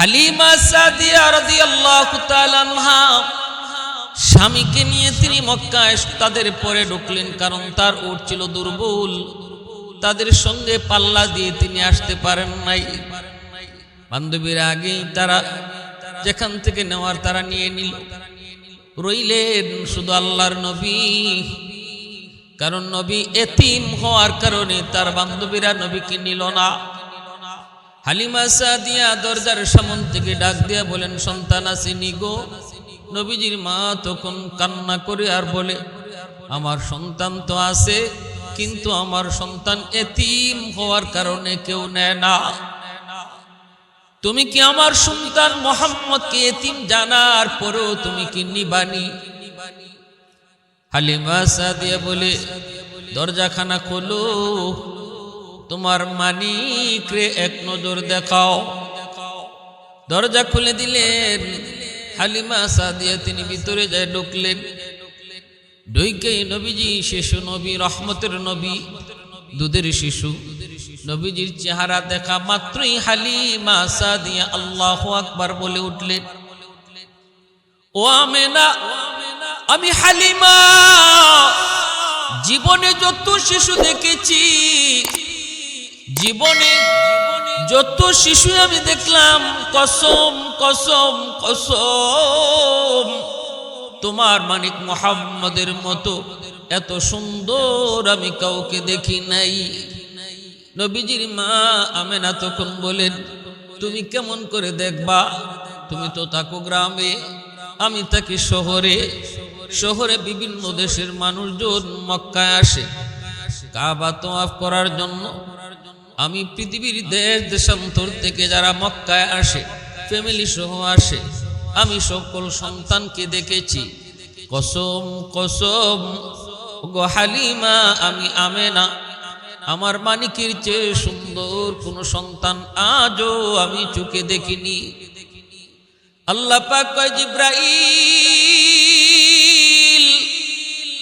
হালিমা সাদিয়া রাদিয়াল্লাহু তাআলা আনহা স্বামীকে নিয়ে তিনি মক্কায় তাদের পরে ঢুকলেন, কারণ তার উট ছিল দুর্বল, তাদের সঙ্গে পাল্লা দিয়ে তিনি আসতে পারেন নাই। বান্ধবীরা আগেই তারা যেখান থেকে নেওয়ার তারা নিয়ে নিল, রইলেন শুধু আল্লাহর নবী। কারণ নবী এতিম হওয়ার কারণে তার বান্ধবীরা নবীকে নিল না। হালিমা সাদিয়া দরজার সামন থেকে ডাক দিয়া বলেন, সন্তান আসেনি গো? নবীজির মা তখন কান্না করে আর বলে, আমার সন্তান তো আছে, কিন্তু আমার সন্তান এতিম হওয়ার কারণে কেউ নেয় না। তুমি কি আমার সন্তান মুহাম্মদকে এতিম জানার পরেও তুমি কি নিবানি? হালিমা সাদিয়া বলে, দরজাখানা খোলো, তোমার মানিক রে এক নজর দেখাও। দরজা খুলে দিলেন হালিমা সাদিয়া, তিনি ভিতরে যায় ঢুকলেন। ঢুকেই নবীজি, শিশু নবী, রহমতের নবী, দুধের শিশু নবীজির চেহারা দেখা মাত্রই হালিমা সাদিয়া আল্লাহু আকবার বলে উঠলেন, ও আমেনা, আমি হালিমা জীবনে যত শিশু দেখেছি, জীবনে যত শিশু আমি দেখলাম, কসম কসম কসম, তোমার মানিক মুহাম্মদের মতো এত সুন্দর আমি কাউকে দেখি নাই। নবীজির মা আমেনা তখন বলেন, তুমি কেমন করে দেখবা? তুমি তো থাকো গ্রামে, আমি থাকি শহরে। শহরে বিভিন্ন দেশের মানুষজন মক্কায় আসে কাবা তওয়াফ করার জন্য। আমি পৃথিবীর দেশ দেশান্তর থেকে যারা মক্কায় আসে, ফ্যামিলি সহ আসে, আমি সকল সন্তানকে দেখেছি। কসম কসম গো হালিমা, আমি আমেনা আমার মানিকের চেয়ে সুন্দর কোন সন্তান আজও আমি চোখে দেখিনি। আল্লাহ পাক কয়, জিব্রাইল,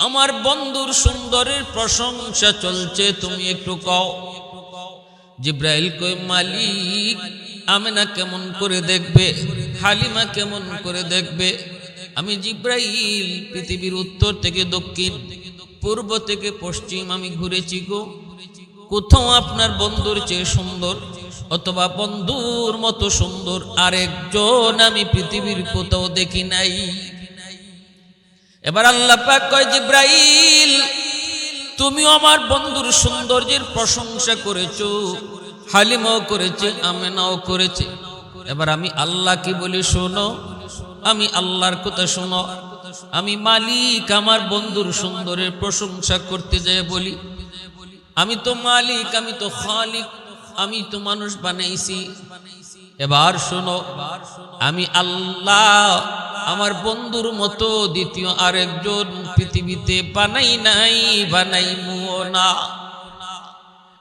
আমার বন্ধুর সুন্দরের প্রশংসা চলছে, তুমি একটু কও। জিব্রাইল কয়, মালিক আমেনা কেমন করে দেখবে, হালিমা কেমন করে দেখবে? আমি জিব্রাইল পৃথিবীর উত্তর থেকে দক্ষিণ, পূর্ব থেকে পশ্চিম আমি ঘুরেছি গো, কোথাও আপনার বন্ধুর চেয়ে সুন্দর অথবা বন্ধুর মতো সুন্দর আরেকজন আমি পৃথিবীর কোথাও দেখি নাই। এবার আল্লাহ পাক কয়, জিব্রাইল, তুমি আমার বন্ধুর সৌন্দর্যের প্রশংসা করেছো, হালিমাও করেছে, আমেনাও করেছে। এবার আমি আল্লাহ কি বলি শোনো, আমি আল্লাহর কথা শোনো। আমি মালিক আমার বন্ধুর সুন্দরের প্রশংসা করতে যায় বলি, আমি তো মালিক, আমি তো খালিক, আমি তো মানুষ বানাইছি। এবার শোনো, আমি আল্লাহ আমার বন্ধুর মতো দ্বিতীয় আরেকজন পৃথিবীতে বানাই নাই, বানাইমু না।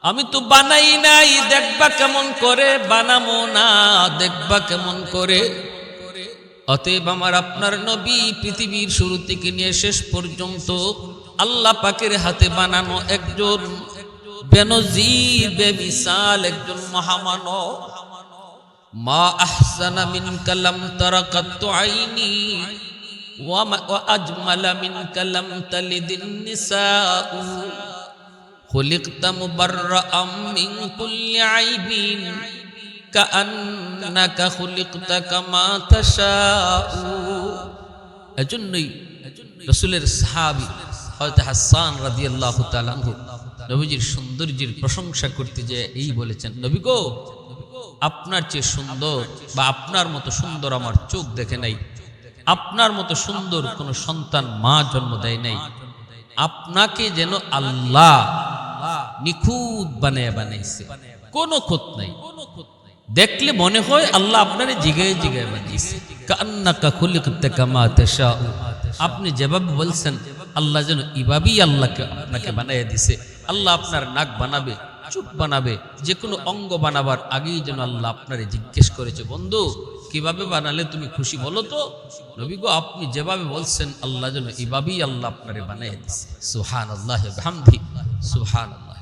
আমি তো বানাই নাই, দেখবা কেমন করে, বানামো না, দেখবা কেমন করে। অতএব আমার আপনার নবী পৃথিবীর শুরু থেকে নিয়ে শেষ পর্যন্ত আল্লাহ পাকের হাতে বানানো একজন বেনজির বেমিসাল একজন মহামানব। মা আহসানা মিনকা লাম তারা কাত্তু আইনি ওয়া আজমালা মিনকা লাম তালিদিন নিসাউ খুলিকতা মুবাররাআম মিন কুল্লি আইবিন কাআন্নাকা খুলিকতা কামা তাশাউ। এজন্যই রাসূলের সাহাবী হযরত হাসান রাদিয়াল্লাহু তাআলা আনহু নবীজির সৌন্দর্যের প্রশংসা করতে যে এই বলেছেন, নবী গো, আপনার চেয়ে সুন্দর বা আপনার মতো সুন্দর আমার চোখ দেখে নাই, আপনার মতো সুন্দর কোন সন্তান মা জন্ম দেয় নাই। আপনাকে যেন আল্লাহ নিখুঁত বানাইছে, কোনো খুঁত নাই। দেখলে মনে হয় আল্লাহ আপনারে জিগায় জিগায় বানিয়েছে। কান্নাকা খুলিকতা কামা তাশাউ, আপনি যেভাবে বলছেন আল্লাহ যেন এভাবেই আল্লাহকে আপনাকে বানাইয়া দিছে। আল্লাহ আপনার নাক বানাবে, চোখ বানাবে, যে কোনো অঙ্গ বানাবার আগেই যেন আল্লাহ আপনারে জিজ্ঞেস করেছে, বন্ধু কিভাবে বানালে তুমি খুশি বলো তো? নবী গো, আপনি যেভাবে বলছেন আল্লাহ যেন এভাবেই আল্লাহ আপনারে বানাইয়া দিছে। সুবহানাল্লাহি ওয়া বিহামদিহি, সুবহানাল্লাহ।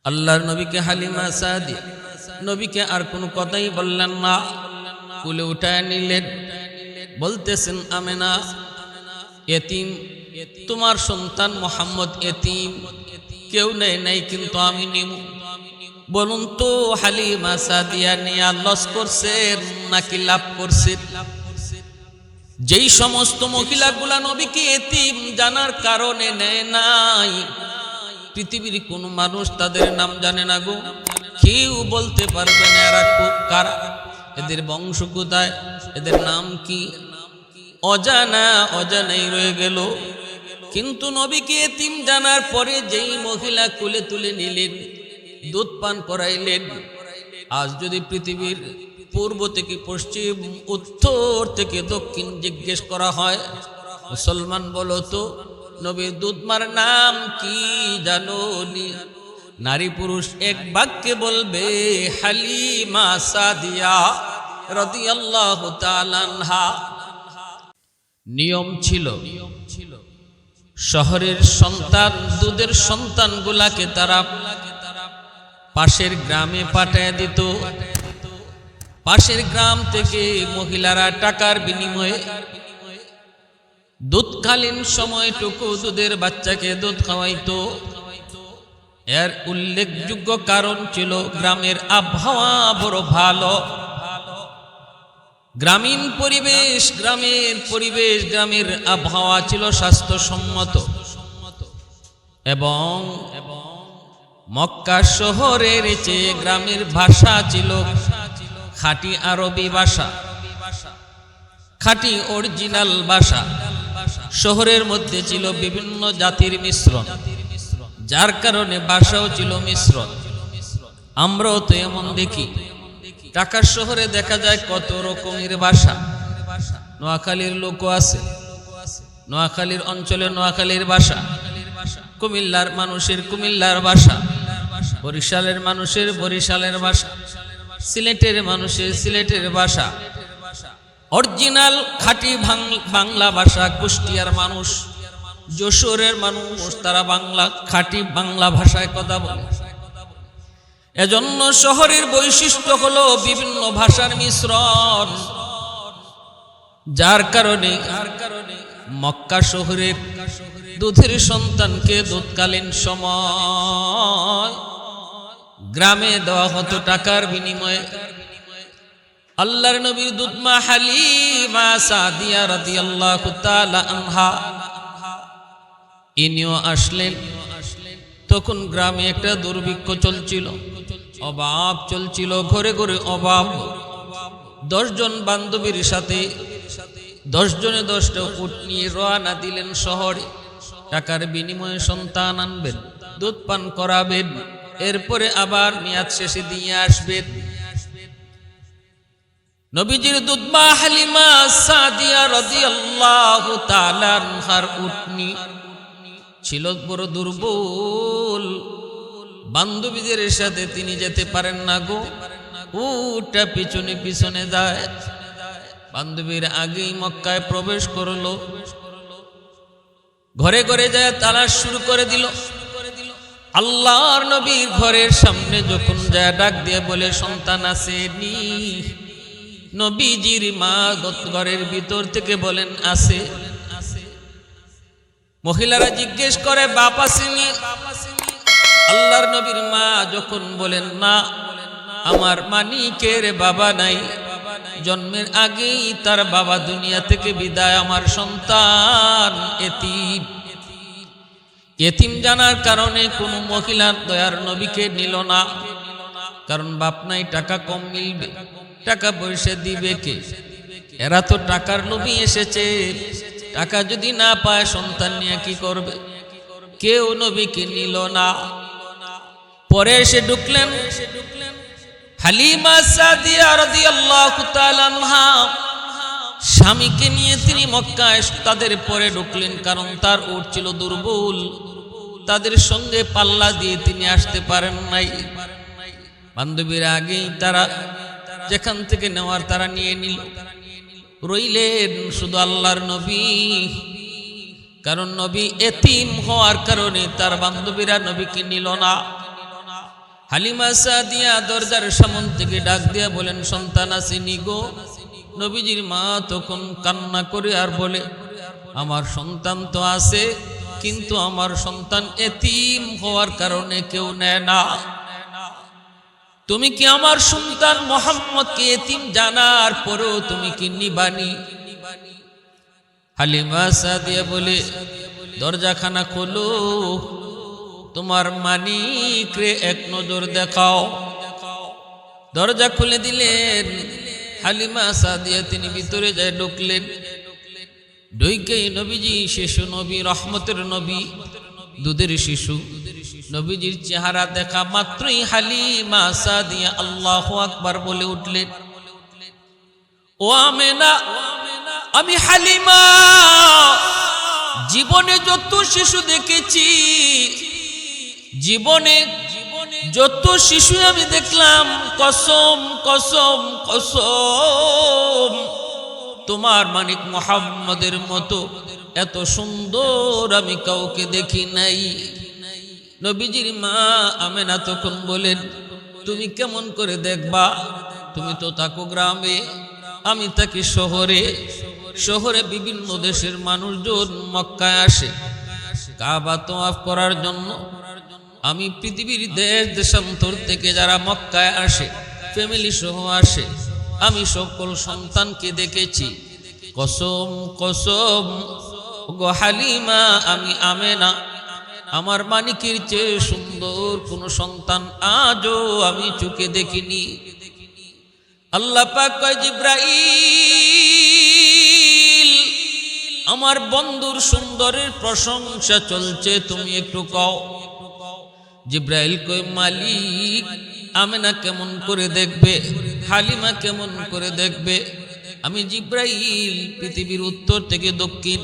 আল্লাহর নবীকে হালিমা সাদিয়া নবীকে আর কোনো কথাই বললেন না, কুলে উঠায় নিলেন। বলতেছেন আমেনা এতিম, তোমার সন্তান মোহাম্মদ এতিম, কেউ নেয় নাই কিন্তু আমি নিব। বলুন তো হালিমা সাদিয়া নিয়া লস করছেন নাকি লাভ করছেন? যেই সমস্ত মহিলাগুলা নবীকে এতিম জানার কারণে নেয় নাই, পৃথিবীর কোন মানুষ তাদের নাম জানে না গো। কেউ বলতে পারবে না এরা কারা, এদের বংশ কোথায়, এদের নাম কি, অজানাই রয়ে গেল। কিন্তু নবীকে এতিম জানার পরে যেই মহিলা কোলে তুলে নিলেন, দুধ পান করাইলেন। আজ যদি পৃথিবীর পূর্ব থেকে পশ্চিম, উত্তর থেকে দক্ষিণ জিজ্ঞেস করা হয়, মুসলমান বলো তো নবীর দুধমার নাম কি জানো নি? নারী পুরুষ এক বাক্যে বলবে হালিমা সাদিয়া রাদিয়াল্লাহু তাআলা আনহা। নিয়ম ছিল শহরের সন্তান, দুধের সন্তানগুলাকে তারা পাশের গ্রামে পাঠিয়ে দিত। পাশের গ্রাম থেকে মহিলারা টাকার বিনিময়ে দুধকালীন সময়টুকু দুধের বাচ্চাকে দুধ খাওয়াইতো। এর উল্লেখযোগ্য কারণ ছিল গ্রামের আবহাওয়া বড় ভালো, গ্রামীণ পরিবেশ, গ্রামের আবহাওয়া ছিল স্বাস্থ্যসম্মত। এবং মক্কা শহরের চেয়ে গ্রামের ভাষা ছিল খাঁটি আরবি ভাষা, খাঁটি অরিজিনাল ভাষা। শহরের মধ্যে ছিল বিভিন্ন জাতির মিশ্রণ, যার কারণে ভাষাও ছিল মিশ্রণ। আমরাও তো এমন দেখি, ঢাকার শহরে দেখা যায় কত রকমের ভাষা। নোয়াখালীর লোকও আছে, নোয়াখালীর অঞ্চলে নোয়াখালীর ভাষা, কুমিল্লার মানুষের কুমিল্লার ভাষা, বরিশালের মানুষের বরিশালের ভাষা, সিলেটের মানুষের সিলেটের ভাষা, অরিজিনাল খাঁটি বাংলা ভাষা। কুষ্টিয়ার মানুষ, যশোরের মানুষ, তারা বাংলা খাঁটি বাংলা ভাষায় কথা বলে। এজন্য শহরের বৈশিষ্ট্য হলো বিভিন্ন ভাষার মিশ্রণ, যার কারণে মক্কা শহরে দুধের সন্তানকে দুধকালীন সময় গ্রামে দেওয়া হতো টাকার বিনিময়ে। আল্লাহর নবীর দুধমা হালিমা সাদিয়া রাদিয়াল্লাহু তাআলা আনহা ইনিও আসলেন। তখন গ্রামে একটা দুর্ভিক্ষ চলছিল, অভাব চলছিল, ঘরে ঘরে অভাব। 10 জন বান্ধবীর সাথে 10 জনে 10টা উট নিয়ে রওনা দিলেন শহরে। টাকার বিনিময়ে সন্তান আনবেন, দুধ পান করাবেন, এরপরে আবার মেয়াদ শেষে দিয়ে আসবেন। নবীজির দুধমা হালিমা সাদিয়া রাদিয়াল্লাহু তাআলা আনহার উটনি ছিল বড় দুর্বল। বান্ধবীদের সাথে তিনি যেতে পারেন না গো, উটটা পিছনে পিছনে যায়। বান্ধবীর আগেই মক্কায় প্রবেশ করলো, ঘরে ঘরে যায় তালাশ শুরু করে দিল। আল্লাহর নবীর ঘরের সামনে যখন যায় ডাক দিয়ে বলে সন্তান আসেনি, নবীজির মা ঘরের ভিতর থেকে বলেন আছে। মহিলারা জিজ্ঞেস করে বাপ আসেনি? আল্লাহর নবীর মা যখন বলেন না, আমার মানিকের বাবা নাই, জন্মের আগেই তার বাবা দুনিয়া থেকে বিদায়, আমার সন্তান এতিম। এতিম জানার কারণে কোনো মহিলা দয়ার নবীকে নিল না, কারণ বাপ নাই, টাকা কম মিলবে, টাকা পয়সা দিবে কে? এরা তো টাকার লোভী এসেছে, টাকা যদি না পায় সন্তান নিয়ে কি করবে? কেউ নবীকে নিল না। পরে এসে ঢুকলেন হালিমা সাদিয়া রাদিয়াল্লাহু তাআলা আনহা, স্বামীকে নিয়ে তিনি মক্কায় তাদের পরে ঢুকলেন, কারণ তার উট ছিল দুর্বল, তাদের সঙ্গে পাল্লা দিয়ে তিনি আসতে পারেন নাই। বান্ধবীরা আগেই তারা যেখান থেকে নেওয়ার তারা নিয়ে নিল, রইলেন শুধু আল্লাহর নবী। কারণ নবী এতিম হওয়ার কারণে তার বান্ধবীরা নবীকে নিল না। হালিমা সাদিয়া দরজার সামন থেকে ডাক দিয়া বলেন, সন্তান আসেনি গো? নবীজির মা তখন কান্না করে আর বলে, আমার সন্তান তো আছে, কিন্তু আমার সন্তান এতিম হওয়ার কারণে কেউ নেয় না। তুমি কি আমার সন্তান মুহাম্মদকে এতিম জানার পরেও তুমি কি নিবানি? হালিমা সাদিয়া বলে, দরজাখানা খোলো, তোমার মানিক রে এক নজর দেখাও। দরজা খুলে দিলেন হালিমা সাদিয়া, তিনি ভিতরে যায় ঢুকলেন। ঢুকেই নবীজি, শিশু নবী, রহমতের নবী, দুধের শিশু নবীজির চেহারা দেখা মাত্রই হালিমা সাদিয়া আল্লাহু আকবার বলে উঠলেন, ও আমেনা, আমি হালিমা জীবনে যত শিশু দেখেছি, জীবনে যত শিশু আমি দেখলাম, কসম কসম কসম, তোমার মানিক মুহাম্মদের মতো এত সুন্দর আমি কাউকে দেখি নাই। নবীজির মা আমেনা তখন বলেন, তুমি কেমন করে দেখবা? তুমি তো থাকো গ্রামে, আমি থাকি শহরে। শহরে বিভিন্ন দেশের মানুষজন মক্কায় আসে কাবা তওয়াফ করার জন্য। আমি পৃথিবীর দেশ দেশান্তর থেকে যারা মক্কায় আসে, ফ্যামিলি সহ আসে, আমি সকল সন্তানকে দেখেছি। কসম কসম গো হালিমা, আমি আমেনা, আমার মানিকের চেয়ে সুন্দর কোন সন্তান আজও আমি চোখে দেখিনি। আল্লাহ পাক কয়, জিব্রাইল, আমার বন্ধুর সুন্দরের প্রশংসা চলছে, তুমি একটু কও। জিব্রাইল কয়, মালিক, আমেনা কেমন করে দেখবে, হালিমা কেমন করে দেখবে? আমি জিব্রাইল পৃথিবীর উত্তর থেকে দক্ষিণ,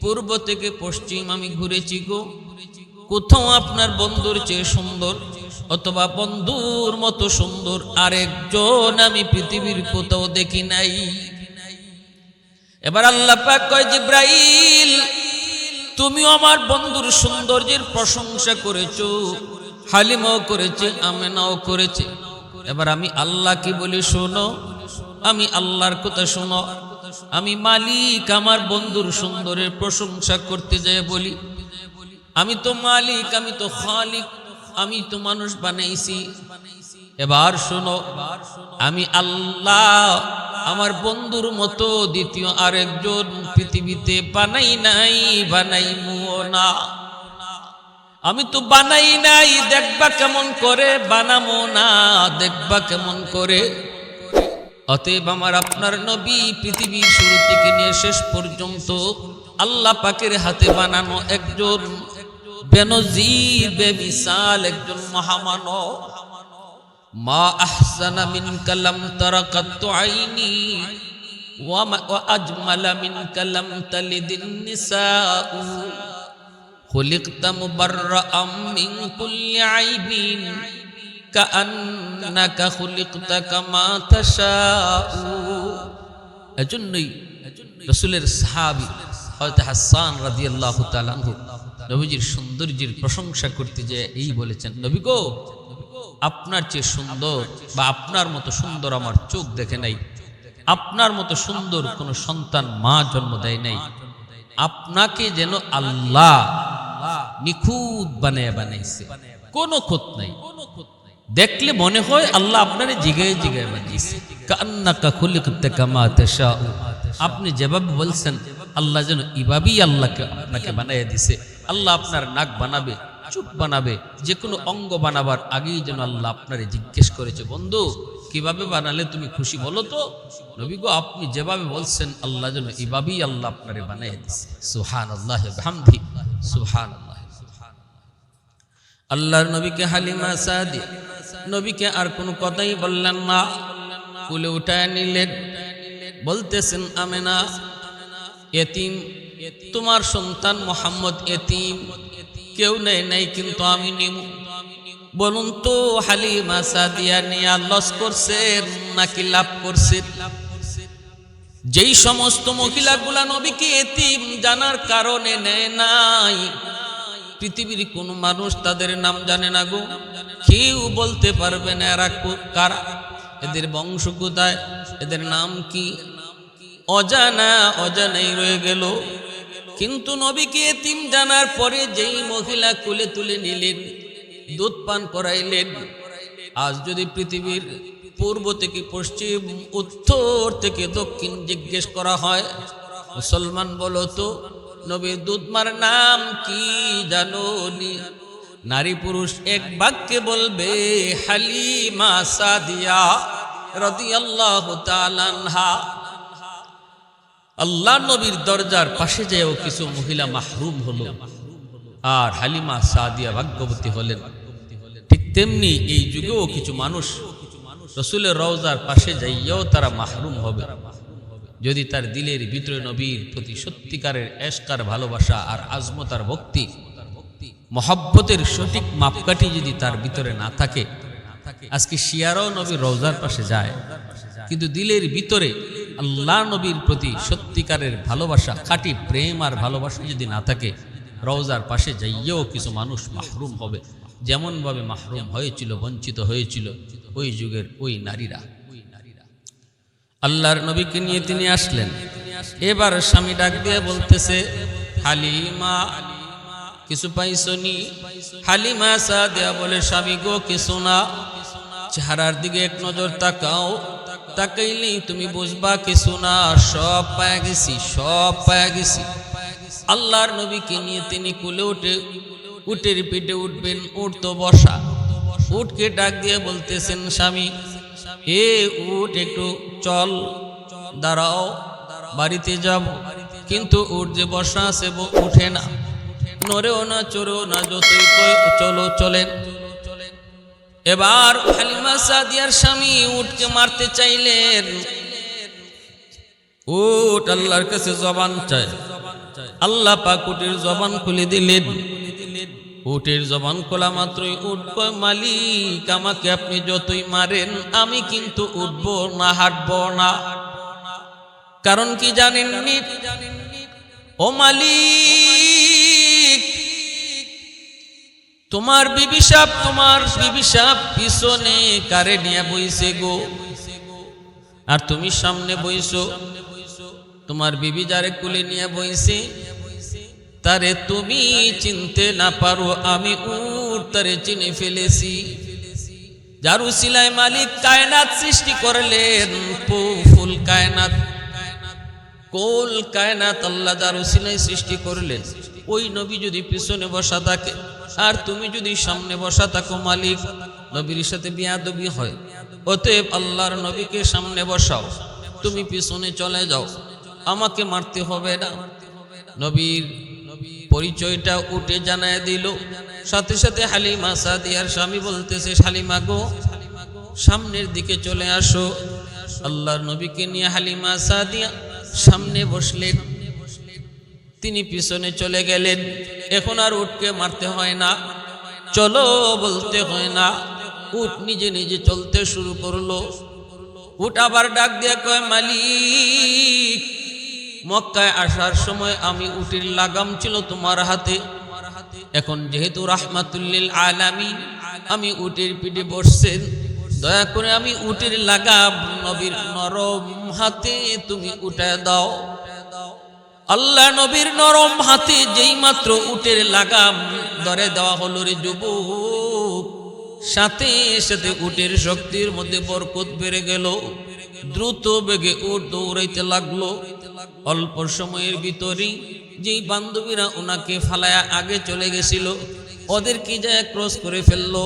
পূর্ব থেকে পশ্চিম আমি ঘুরেছি গো, কোথাও আপনার বন্ধুর চেয়ে সুন্দর অথবা বন্ধুর মতো সুন্দর আরেকজন আমি পৃথিবীর কোথাও দেখি নাই। এবার আল্লাহ পাক কয়, জিব্রাইল, তুমি আমার বন্ধুর সৌন্দর্যের প্রশংসা করেছো, হালিমাও করেছে, আমেনাও করেছে। এবার আমি আল্লাহ কি বলি শোনো, আমি আল্লাহর কথা শোনো। আমি মালিক আমার বন্ধুর সুন্দরের প্রশংসা করতে যাই বলি, আমি তো মালিক, আমি তো খালিক, আমি তো মানুষ বানাইছি। এবার শোনো, আমি আল্লাহ আমার বন্ধুর মতো দ্বিতীয় আরেকজন পৃথিবীতে বানাই নাই, বানাইমুও না। আমি তো বানাই নাই, দেখবা কেমন করে, বানামো না, দেখবা কেমন করে। অতএব আমার আপনার নবী পৃথিবীর শুরু থেকে নিয়ে শেষ পর্যন্ত আল্লাহ পাকের হাতে বানানো একজন বেনজির বেমিসাল একজন মহামানব। মা আহসানা মিনকা লাম তারা কাত্তু আইনি ওয়া আজমালা মিনকা লাম তালিদিন নিসাউ খুলিকতা মুবাররাআম মিন কুল্লি আইবিন কাআন্নাকা খুলিকতা কামা তাশাউ। এজন্যই রাসূলের সাহাবী হযরত হাসান রাদিয়াল্লাহু তাআলা আনহু নবীজির সৌন্দর্যের প্রশংসা করতে যে এই বলেছেন, নবী গো, আপনার চেয়ে সুন্দর বা আপনার মতো সুন্দর আমার চোখ দেখে নাই, আপনার মতো সুন্দর কোন সন্তান মা জন্ম দেয় নাই। আপনাকে যেন আল্লাহ নিখুঁত বানায় বানাইছে, কোনো খুঁত নাই। দেখলে মনে হয় আল্লাহ আপনারে জিগায় জিগায় বানিয়েছে। কান্নাকা খুলিকতা কামা তাশাউ, আপনি যেভাবে বলছেন আল্লাহ যেন এভাবেই আল্লাহকে আপনাকে বানাইয়া দিছে। আল্লাহ আপনার নাক বানাবে, চোখ বানাবে, যে কোনো অঙ্গ বানাবার আগেই যেন আল্লাহ আপনারে জিজ্ঞেস করেছে, বন্ধু কিভাবে বানালে তুমি খুশি বলো তো? নবী গো, আপনি যেভাবে বলছেন আল্লাহ যেন এভাবেই আল্লাহ আপনারে বানাইয়া দিছে। সুবহানাল্লাহি ওয়া বিহামদিহি, সুবহানাল্লাহ। আল্লাহর নবীকে হালিমা সাদিয়া নবীকে আর কোনো কথাই বললেন না, কুলে উঠায় নিলেন। বলতেছেন, আমেনা এতিম, তোমার সন্তান মোহাম্মদ এতিম, কেউ নেই নাই, কিন্তু আমি নিমু। বলুন তো হালিমা সাদিয়া নিয়া লস করছেন নাকি লাভ করছেন? যেই সমস্ত মহিলাগুলা নবীকে এতিম জানার কারণে নেয় নাই, পৃথিবীর কোনো মানুষ তাদের নাম জানে না গো, কেউ বলতে পারবে না এরা কারা, এদের বংশ কোথায়, এদের নাম কি, অজানাই রয়ে গেল। কিন্তু নবীকে এতিম জানার পরে যেই মহিলা কোলে তুলে নিলেন, দুধ পান করাইলেন, আজ যদি পৃথিবীর পূর্ব থেকে পশ্চিম, উত্তর থেকে দক্ষিণ জিজ্ঞেস করা হয়, মুসলমান বলো তো নবীর দুধমার নাম কি জানো নি? নারী পুরুষ এক বাক্যে বলবে হালিমা সাদিয়া রাদিয়াল্লাহু তাআলা আনহা। আল্লাহ নবীর দরজার পাশে যেও কিছু মহিলা মাহরুম হলো, আর হালিমা সাদিয়া ভাগ্যবতী হলেন। ঠিক তেমনি এই যুগেও কিছু মানুষ রাসূলের রওজার পাশে যাইয়াও তারা মাহরুম হবে, যদি তার দিলের ভিতরে নবীর প্রতি সত্যিকারের এশকার ভালোবাসা আর আজমতার ভক্তি, মহব্বতের সঠিক মাপকাঠি যদি তার ভিতরে না থাকে। আজকে শিয়ারাও নবীর রওজার পাশে যায়, কিন্তু দিলের ভিতরে আল্লাহ নবীর প্রতি সত্যিকারের ভালোবাসা, খাঁটি প্রেম আর ভালোবাসা যদি না থাকে, রওজার পাশে যাইয়েও কিছু মানুষ মাহরুম হবে, যেমনভাবে মাহরুম হয়েছিল, বঞ্চিত হয়েছিল ওই যুগের ওই নারীরা। আল্লাহর নবীকে নিয়ে তিনি আসলেন। এবার স্বামী ডাক দিয়ে বলতেছে, হালিমা কিছু পাইছনি? হালিমা সাদিয়া বলে, স্বামী গো কিছু না। চেহারার দিকে এক নজর তাকাও, তাকাইলেই তুমি বুঝবা কিছু না, সব পায়া গেছি, সব পায়া গেছি। আল্লাহর নবীকে নিয়ে তিনি কুলে উঠে উটের পিঠে উঠবেন, উট তো বসা। উটকে ডাক দিয়ে বলতেছেন, স্বামী এ উট একটু চল, দাঁড়াও, বাড়িতে যাব। কিন্তু উট যে বসা আছে উঠে না, নড়েও না, চড়েও না, যতই চলো চলেন। এবার হালিমা সাদিয়ার স্বামী উটকে মারতে চাইলেন। উট আল্লাহর কাছে জবান চায়, আল্লাহ পাক উটের জবান খুলে দিলেন। উটের জবান খোলা মাত্রই উট কয়, মালিক আমাকে আপনি যতই মারেন আমি কিন্তু উঠব না, হাঁটব না। কারণ কি জানেননি? ও মালিক, তোমার বিবি সাপ পিছনে কারে নিয়ে বইছে গো, আর তুমি সামনে বইছো। তোমার বিবি যারে কুলে নিয়ে বইছে তারে তুমি চিনতে না পারো, আমি উট তারে চিনে ফেলেছি। যার উসিলায় মালিক কায়নাত সৃষ্টি করলেন, ফুল কায়নাত, কোল কায়নাত আল্লাহ যার উসিলায় সৃষ্টি করলেন, ওই নবী যদি পিছনে বসা থাকে আর তুমি যদি সামনে বসা থাকো, মালিক নবীর সাথে বিয়াদবি হয়। অতএব আল্লাহর নবীকে সামনে বসাও, তুমি পিছনে চলে যাও, আমাকে মারতে হবে না। নবীর পরিচয়টা উঠে জানায় দিল। সাথে সাথে হালিমা সাদিয়ার স্বামী বলতেছে, হালিমা গো সামনের দিকে চলে আসো। আল্লাহর নবীকে নিয়ে হালিমা সাদিয়া সামনে বসলেন, তিনি পিছনে চলে গেলেন। এখন আর উটকে মারতে হয় না, চলো বলতে হয় না, উট নিজে নিজে চলতে শুরু করলো। উট আবার ডাক দিয়ে কয়, মালিক মক্কায় আসার সময় আমি উটের লাগাম ছিল তোমার হাতে, এখন যেহেতু রাহমাতুল্লিল আলামিন আমি উটের পিঠে বসছেন, দয়া করে আমি উটের লাগাম নবীর নরম হাতে তুমি উঠায় দাও। আল্লাহ নবীর নরম হাতে যেই মাত্র উটের লাগাম ধরে দেওয়া হলো রে যুবক, সাথে সাথে উটের শক্তির মধ্যে বরকত বেড়ে গেল। দ্রুত বেগে উট দৌড়াইতে লাগলো। অল্প সময়ের ভিতরেই যেই বান্ধবীরা ওনাকে ফালায়া আগে চলে গেছিল ওদেরকে যায় ক্রস করে ফেললো।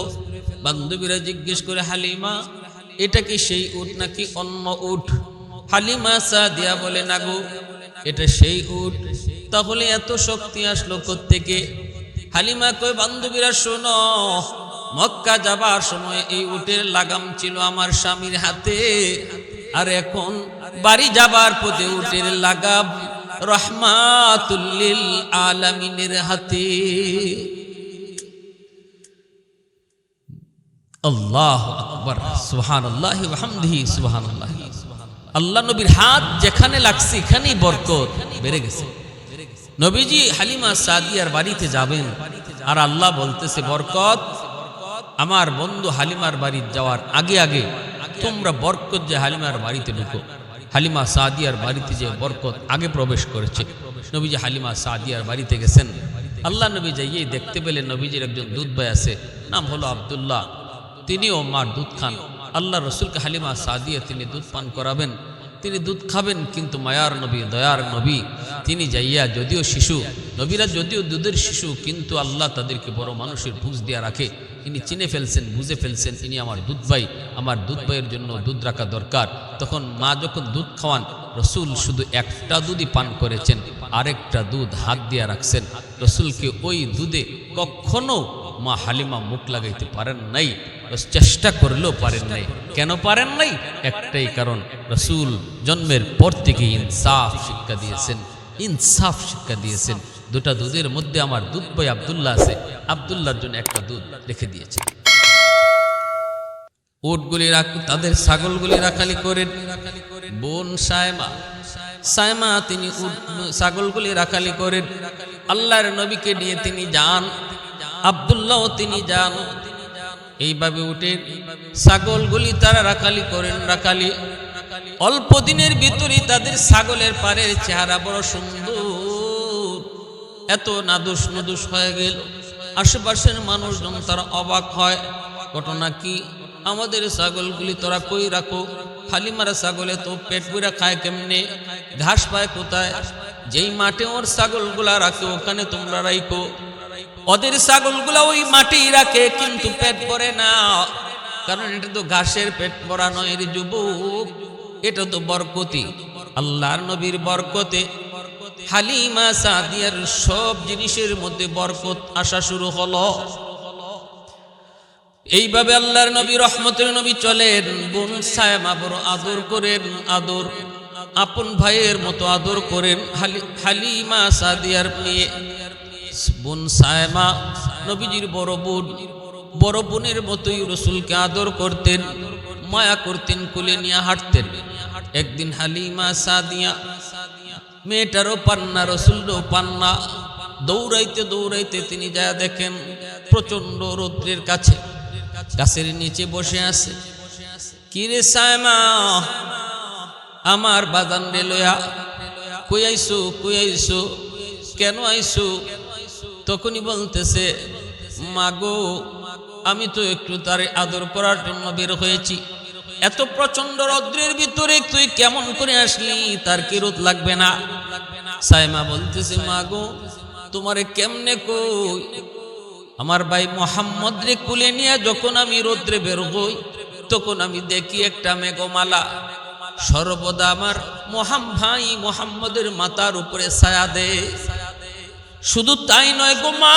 বান্ধবীরা জিজ্ঞেস করে, হালিমা এটা কি সেই উট নাকি অন্য উট? হালিমা সাদিয়া বলে, না গো এটা সেই উট। তাহলে এত শক্তি আসলো কোত্থেকে? হালিমা কয়, বান্ধবীরা শোনো, মক্কা যাবার সময় এই উটের লাগাম ছিল আমার স্বামীর হাতে, আর এখন বাড়ি যাবার পথে উটের লাগাম রাহমাতুল্লিল আলামিনের হাতে। আল্লাহু আকবার, সুবহানাল্লাহি ওয়া হামদিহি, সুবহানাল্লাহ। আল্লাহ নবীর হাত যেখানে লাগছে এখানেই বরকত বেড়ে গেছে। নবীজি হালিমা সাদিয়ার বাড়িতে যাবেন, আর আল্লাহ বলতেছে বরকত আমার বন্ধু হালিমার বাড়ি যাওয়ার আগে আগে তোমরা বরকত যে হালিমার বাড়িতে ঢুকো। হালিমা সাদিয়ার বাড়িতে যে বরকত আগে প্রবেশ করেছে। নবীজি হালিমা সাদিয়ার বাড়িতে গেছেন। আল্লাহ নবী যাইয়েই দেখতে পেলেন নবীজির একজন দুধ ভাই আছে, নাম হলো আব্দুল্লাহ। তিনিও মার দুধ খান। আল্লাহ রসুলকে হালিমা সাদিয়া তিনি দুধ পান করাবেন, তিনি দুধ খাবেন, কিন্তু মায়ার নবী দয়ার নবী তিনি যাইয়া, যদিও শিশু, নবীরা যদিও দুধের শিশু, কিন্তু আল্লাহ তাদেরকে বড় মানুষের বুঝ দিয়া রাখে। ইনি চিনে ফেলছেন, বুঝে ফেলছেন ইনি আমার দুধ ভাই, আমার দুধ ভাইয়ের জন্য দুধ রাখা দরকার। তখন মা যখন দুধ খাওয়ান, রসুল শুধু একটা দুধই পান করেছেন, আরেকটা দুধ হাত দিয়া রাখছেন। রসুলকে ওই দুধে কখনো মা হালিমা মুখ লাগাইতে পারেন নাই, চেষ্টা করলেও পারেন নাই। কেন পারেন নাই? একটাই কারণ, রসুল জন্মের পর থেকে ইনসাফ শিক্ষা দিয়েছেন, ইনসাফ শিক্ষা দিয়েছেন। দুটা দুধের মধ্যে আমার দুধ ভাই আব্দুল্লাহ আছে, আব্দুল্লাহর জন্য একটা দুধ রেখে দিয়েছেন। উটগুলি তাদের ছাগলগুলি রাখালি করেন বোন সায়মা। সায়মা তিনি ছাগলগুলি রাখালি করেন। আল্লাহর নবীকে নিয়ে তিনি যান, আব্দুল্লাহ তিনি যান। এইভাবে উঠে ছাগলগুলি তারা রাখালি করেন। রাখালি অল্প দিনের ভিতরে তাদের ছাগলের পারের চেহারা বড় সুন্দর, এত নাদুস নদুস হয়ে গেল। আশেপাশের মানুষজন তারা অবাক হয়, ঘটনা কি? আমাদের ছাগলগুলি তোরা কই রাখো? হালিমারা ছাগলে তো পেট পুরা খায় কেমনে, ঘাস পায় কোথায়? যেই মাঠে ওর ছাগলগুলা রাখে ওখানে তোমরা রাখো। ওদের ছাগলগুলা ওই মাঠেই রাখে, কিন্তু পেট ভরে না, কারণ এটা তো ঘাসের পেট ভরা নয় রে যুবক, এটা তো বরকতি, আল্লাহর নবীর বরকতে হালিমা সাদিয়ার সব জিনিসের মধ্যে বরকত আসা শুরু হলো। এইভাবে আল্লাহর নবী রহমতের নবী চলেন। বোন সায়মা বড় আদর করেন, আদর আপন ভাইয়ের মতো আদর করেন। হালিমা সাদিয়ার মেয়ে বোন সায়মা নবীজির বড় বোন, বড় বোনের মতোই রসুলকে আদর করতেন, মায়া করতেন, কোলে নিয়ে হাঁটতেন। একদিন হালিমা সাদিয়া মেয়েটারও পান্না, রসুলরও পান্না, দৌড়াইতে দৌড়াইতে তিনি যা দেখেন প্রচন্ড রৌদ্রের কাছে গাছের নিচে বসে আছে। কিরে সায়মা, আমার বাজান রে লয়া কই আইসো, কই আইসো, কেন আইসো? তখনই বলতেছে, মাগো আমি তো একটু তার আদর করার জন্য বের হয়েছি, এত প্রচন্ড রৌদ্রের ভিতরে তুই কেমন করে আসলি? তার কি রোদ লাগবে না? সায়মা বলতেছে, মাগো তোমারে কেমনে কই, আমার ভাই মোহাম্মদ রে কুলে নিয়ে যখন আমি রৌদ্রে বের হই, তখন আমি দেখি একটা মেঘমালা সর্বদা আমার ভাই মোহাম্মদের মাথার উপরে ছায়া দে। শুধু তাই নয় গো মা,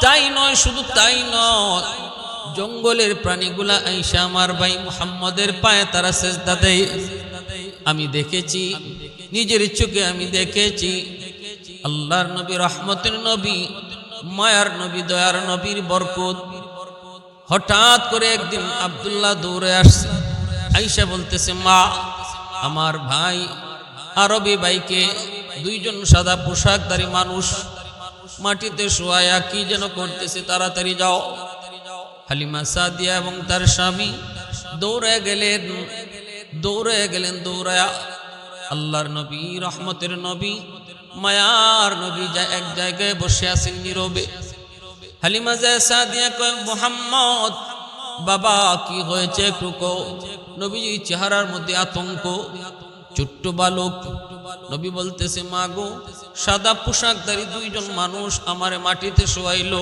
তাই নয়, শুধু তাই নয়, জঙ্গলের প্রাণীগুলা আইসা আমার ভাই মুহাম্মদের পায়ে তারা সেজদা দেয়। আমি দেখেছি, নিজের চোখে আমি দেখেছি। আল্লাহর নবী, রহমতের নবী, মায়ার নবী, দয়ার নবীর বরকত। হঠাৎ করে একদিন আব্দুল্লাহ দৌড়ে আসছে, আইসা বলতেছে, মা আমার ভাই আরবি ভাইকে, দুইজন সাদা পোশাকধারী মানুষ মাটিতে শোয়া কি যেন করতেছে, তাড়াতাড়ি যাও। হালিমা সাদিয়া এবং তার স্বামী দৌড়ে গেলেন, দৌড়ায়া আল্লাহর নবী, রহমতের নবী, মায়ার নবী যা এক জায়গায় বসে আছেন নীরবে। হালিমা সাদিয়া কয়, মুহাম্মদ বাবা কি হয়েছে একটু কও। নবীজি চেহারার মধ্যে আতঙ্ক, ছোট্ট বালক। নবী বলতেছে, মা গো সাদা পোশাকধারী দুইজন মানুষ আমারে মাটিতে শোয়াইলো,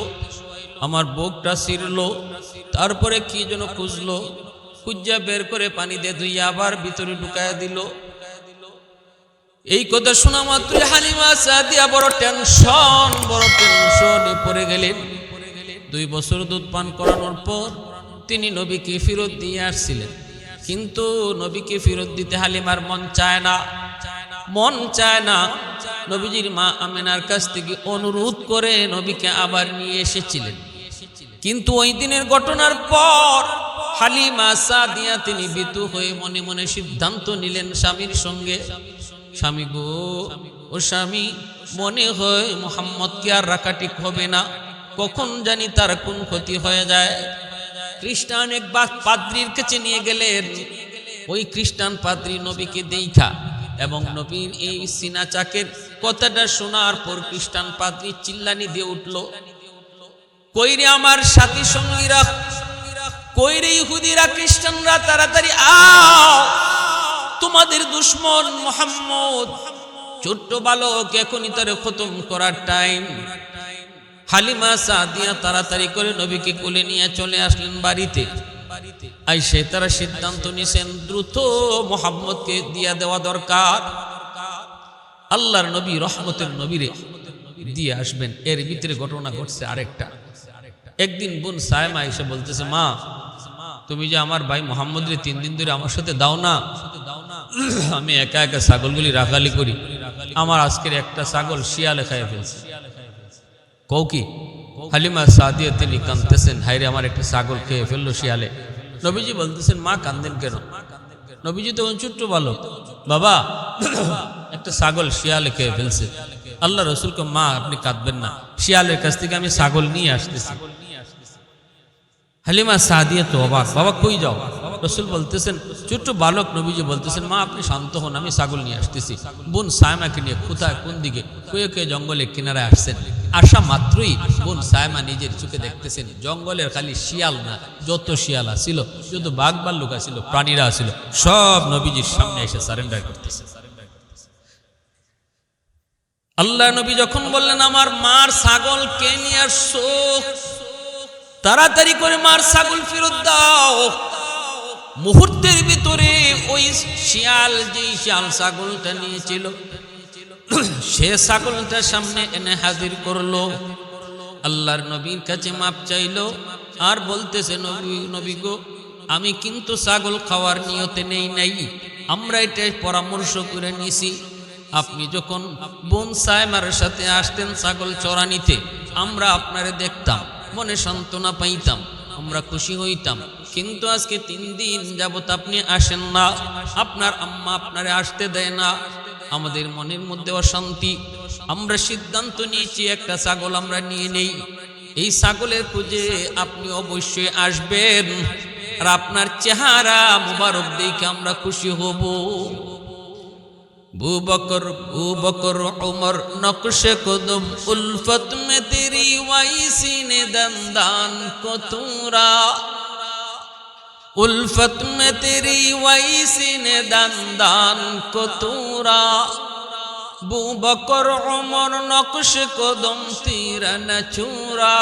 আমার বুকটা ছিঁড়লো, তারপরে কি যেন খুঁজলো, খুঁজা বের করে পানি দিয়ে ধুইয়া আবার ভিতরে ঢুকাইয়া দিল। এই কথা শোনা মাত্রই হালিমা সাদিয়া বড় টেনশনে পড়ে গেলেন। 2 বছর দুধ পান করানোর পর তিনি নবীকে ফেরত দিয়ে আসছিলেন, কিন্তু নবীকে ফেরত দিতে হালিমার মন চায় না। নবীজির মা আমেনার কাছ থেকে অনুরোধ করে নবীকে আবার নিয়ে এসেছিলেন, কিন্তু ওই দিনের ঘটনার পর হালিমা সাদিয়া তিনি ভীতু হয়ে মনে মনে সিদ্ধান্ত নিলেন স্বামীর সঙ্গে, স্বামী গো, ও স্বামী, মনে হয় মুহাম্মদকে আর রাখা ঠিক হবে না, কখন জানি তার কোন ক্ষতি হয়ে যায়। খ্রিস্টান এক পাদ্রীর কাছে নিয়ে গেলেন। ওই খ্রিস্টান পাদ্রী নবীকে দেখা এবং নবীর এই সিনা চাকের কথাটা শোনার পর খ্রিস্টান পাদ্রী চিল্লানি দিয়ে উঠল, কইরে আমার সাথী সঙ্গীরা, কইরে ইহুদিরা, খ্রিস্টানরা, তাড়াতাড়ি আও, তোমাদের দুশমন মুহাম্মদ ছোট্ট বালক, এখনই তারে খতম করার টাইম। হালিমা সাদিয়া তাড়াতাড়ি করে নবীকে কোলে নিয়ে চলে আসলেন বাড়িতে। আইসে তারা সিদ্ধান্ত নিয়েছেন দ্রুত মুহাম্মদকে দিয়া দেওয়া দরকার। আল্লাহর নবী রহমতের নবীরে দিয়ে আসবেন। এর ভিতরে ঘটনা ঘটছে আরেকটা। একদিন বোন সায়মা এসে বলতেছে, মা তুমি যে আমার ভাই মোহাম্মদ রে 3 দিন ধরে আমার সাথে দাও না, আমি একা একা ছাগলগুলি রাখালি করি, আমার আজকের একটা ছাগল শিয়ালে খাইয়ে ফেলছে। কও কি? হালিমা সাদিয়া তিনি কাঁদতেছেন, হায়রে আমার একটা ছাগল খেয়ে ফেললো শিয়ালে। নবীজি বলতেছেন, মা কান্দেন কেন? নবীজি তখন ছোট্ট বালক, বাবা একটা ছাগল শিয়ালে খেয়ে ফেলছে। আল্লাহ রসুলকে, মা আপনি কাঁদবেন না, শিয়ালের কাছ থেকে আমি ছাগল নিয়ে আসতেছি। হালিমা সাদিয়া তো অবাক, বাবা কই যাও? রসুল বলতেছেন, ছোট্ট বালক নবীজি বলতেছেন, মা আপনি শান্ত হন, আমি ছাগল নিয়ে আসতেছি। বোন সায়মাকে নিয়ে কোথায় কোন দিকে কয়ে কয়ে জঙ্গলের কিনারায় আসছেন। আসা মাত্রই বোন সায়মা নিজের চোখে দেখতেছেন জঙ্গলের খালি শিয়াল না, যত শিয়াল আসছিল, যত বাঘ ভাল্লুক আসছিল, প্রাণীরা আসছিল, সব নবীজির সামনে এসে সারেন্ডার করতেছে। আল্লাহ নবী যখন বললেন, আমার মার ছাগল কে নিয়ে আসছো, তাড়াতাড়ি করে মার ছাগল ফেরত দাও। মুহূর্তের ভিতরে ওই শিয়াল, যেই শিয়াল ছাগলটা নিয়েছিল, সে ছাগলটা সামনে এনে হাজির করলো। আল্লাহর নবীর কাছে মাপ চাইলো আর বলতেছে, নবী গো, আমি কিন্তু ছাগল খাওয়ার নিয়তে নেই নাই, আমরা এটাই পরামর্শ করে নিছি। আপনি যখন বোন সায়মার সাথে আসতেন ছাগল চড়ানিতে, আমরা আপনারে দেখতাম, মনে সান্ত্বনা পাইতাম, আমরা খুশি হইতাম। কিন্তু আজকে 3 দিন যাবত আপনি আসেন না, আপনার আম্মা আপনারে আসতে দেয় না, আমাদের মনের মধ্যে অশান্তি। আমরা সিদ্ধান্ত নিয়েছি একটা ছাগল আমরা নিয়ে নেই। এই ছাগলের খুঁজে আপনি অবশ্যই আসবেন, আর আপনার চেহারা মুবারক দেখে আমরা খুশি হব। बू बकर उमर नक्शे कदम उल्फत में तेरी वाइसी ने दंदान को तूरा, उल्फत में तेरी वाइसी ने दंदान को तूरा। बू बकर उमर नक्शे कदम तेरा न छूरा,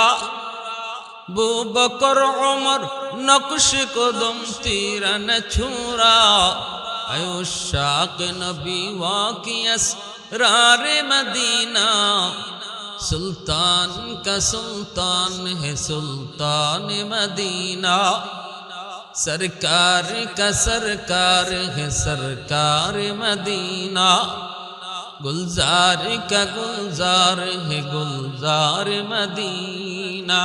बू बकर उमर नक्शे कदम तेरा न छूरा। अयुशाक नबी वाकियस रारे मदीना, सुल्तान का सुल्तान है सुल्तान मदीना। सरकार का सरकार है सरकार मदीना, गुलजार का गुलजार है गुलजार मदीना।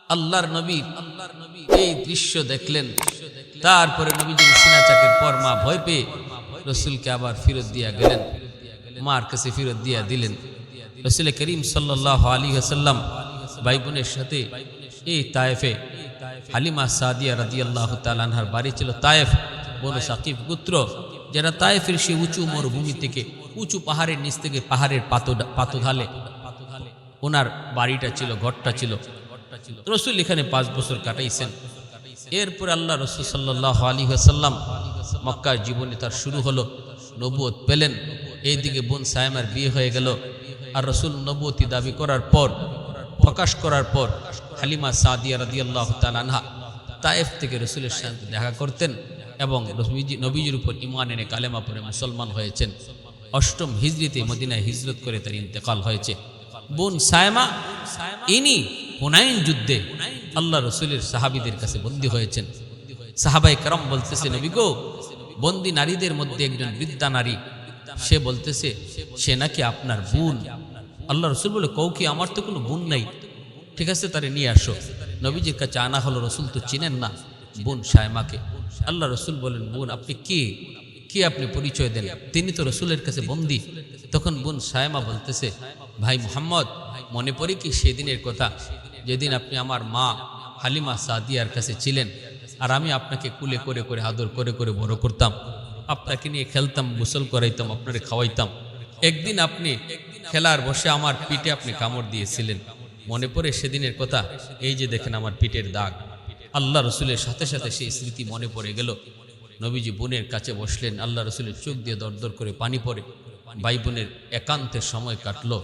আল্লাহর নবী এই দৃশ্য দেখলেন। তারপরে নবীজির সিনা চাকের পর মা ভয় পেয়ে রসুলকে আবার ফেরত দিয়া গেলেন, মার কাছে ফেরত দিয়া দিলেন। রসুল করিম সাল্লাল্লাহু আলাইহি ওয়াসাল্লাম ভাই বোনের সাথে এই তায়েফে, হালিমা সাদিয়া রাদিয়াল্লাহু তাআলা আনহার বাড়ি ছিল তায়েফ, বনু সাকিব গোত্র, যারা তায়েফের সেই উঁচু মরুভূমি থেকে, উঁচু পাহাড়ের নিচ থেকে পাহাড়ের পাতঢালে ওনার বাড়িটা ছিল, ঘরটা ছিল। রসুল এখানে 5 বছর কাটাইছেন। এরপর আল্লাহ রসুল সাল্লাল্লাহু আলাইহি ওয়াসাল্লাম মক্কার জীবনে তার শুরু হলো, নবুয়ত পেলেন। এইদিকে বোন সায়মার বিয়ে হয়ে গেল। আর রসুল নবুয়তি দাবি করার পর, প্রকাশ করার পর, হালিমা সাদিয়া রাদিয়াল্লাহু তাআলা আনহা তায়েফ থেকে রসুলের সাথে দেখা করতেন এবং নবীজির উপর ঈমান এনে কালেমা পড়ে মুসলমান হয়েছেন। 8ম হিজরিতে মদিনায় হিজরত করে তার ইন্তেকাল হয়েছে। বোন সায়মা ইনি হুনাইন যুদ্ধে আল্লাহ রসুলের সাহাবীদের কাছে বন্দী হয়েছেন। সাহাবায়ে কেরাম বলতেছে, নবী গো, বন্দী নারীদের মধ্যে একজন বৃদ্ধা নারী, সে বলতেছে সে নাকি আপনার বোন। আল্লাহ রসুল বলে, কও কি, আমার তো কোনো বোন নাই। ঠিক আছে, তারে নিয়ে আসো। নবীজির কাছে আনা হলো। রসুল তো চিনেন না বোন সায়মাকে। আল্লাহ রসুল বলেন, বোন আপনি কে, কি আপনি পরিচয় দেন? তিনি তো রসুলের কাছে বন্দী। তখন বোন সায়মা বলতেছে, ভাই মুহাম্মদ, মনে পড়ে কি সেদিনের কথা যেদিন আপনি আমার মা হালিমা সাদিয়ার কাছে ছিলেন, আর আমি আপনাকে কুলে করে করে আদর করে করে বড় করতাম, আপনাকে নিয়ে খেলতাম, গোসল করাইতাম, আপনারে খাওয়াইতাম। একদিন আপনি খেলার বসে আমার পিঠে আপনি কামড় দিয়েছিলেন, মনে পড়ে সেদিনের কথা? এই যে দেখেন আমার পিঠের দাগ। আল্লাহ রসুলের সাথে সাথে সেই স্মৃতি মনে পড়ে গেল। নবীজি বোনের কাছে বসলেন, আল্লাহ রসুলের চোখ দিয়ে দরদর করে পানি পড়ে। ভাই বোনের একান্তের সময় কাটলো।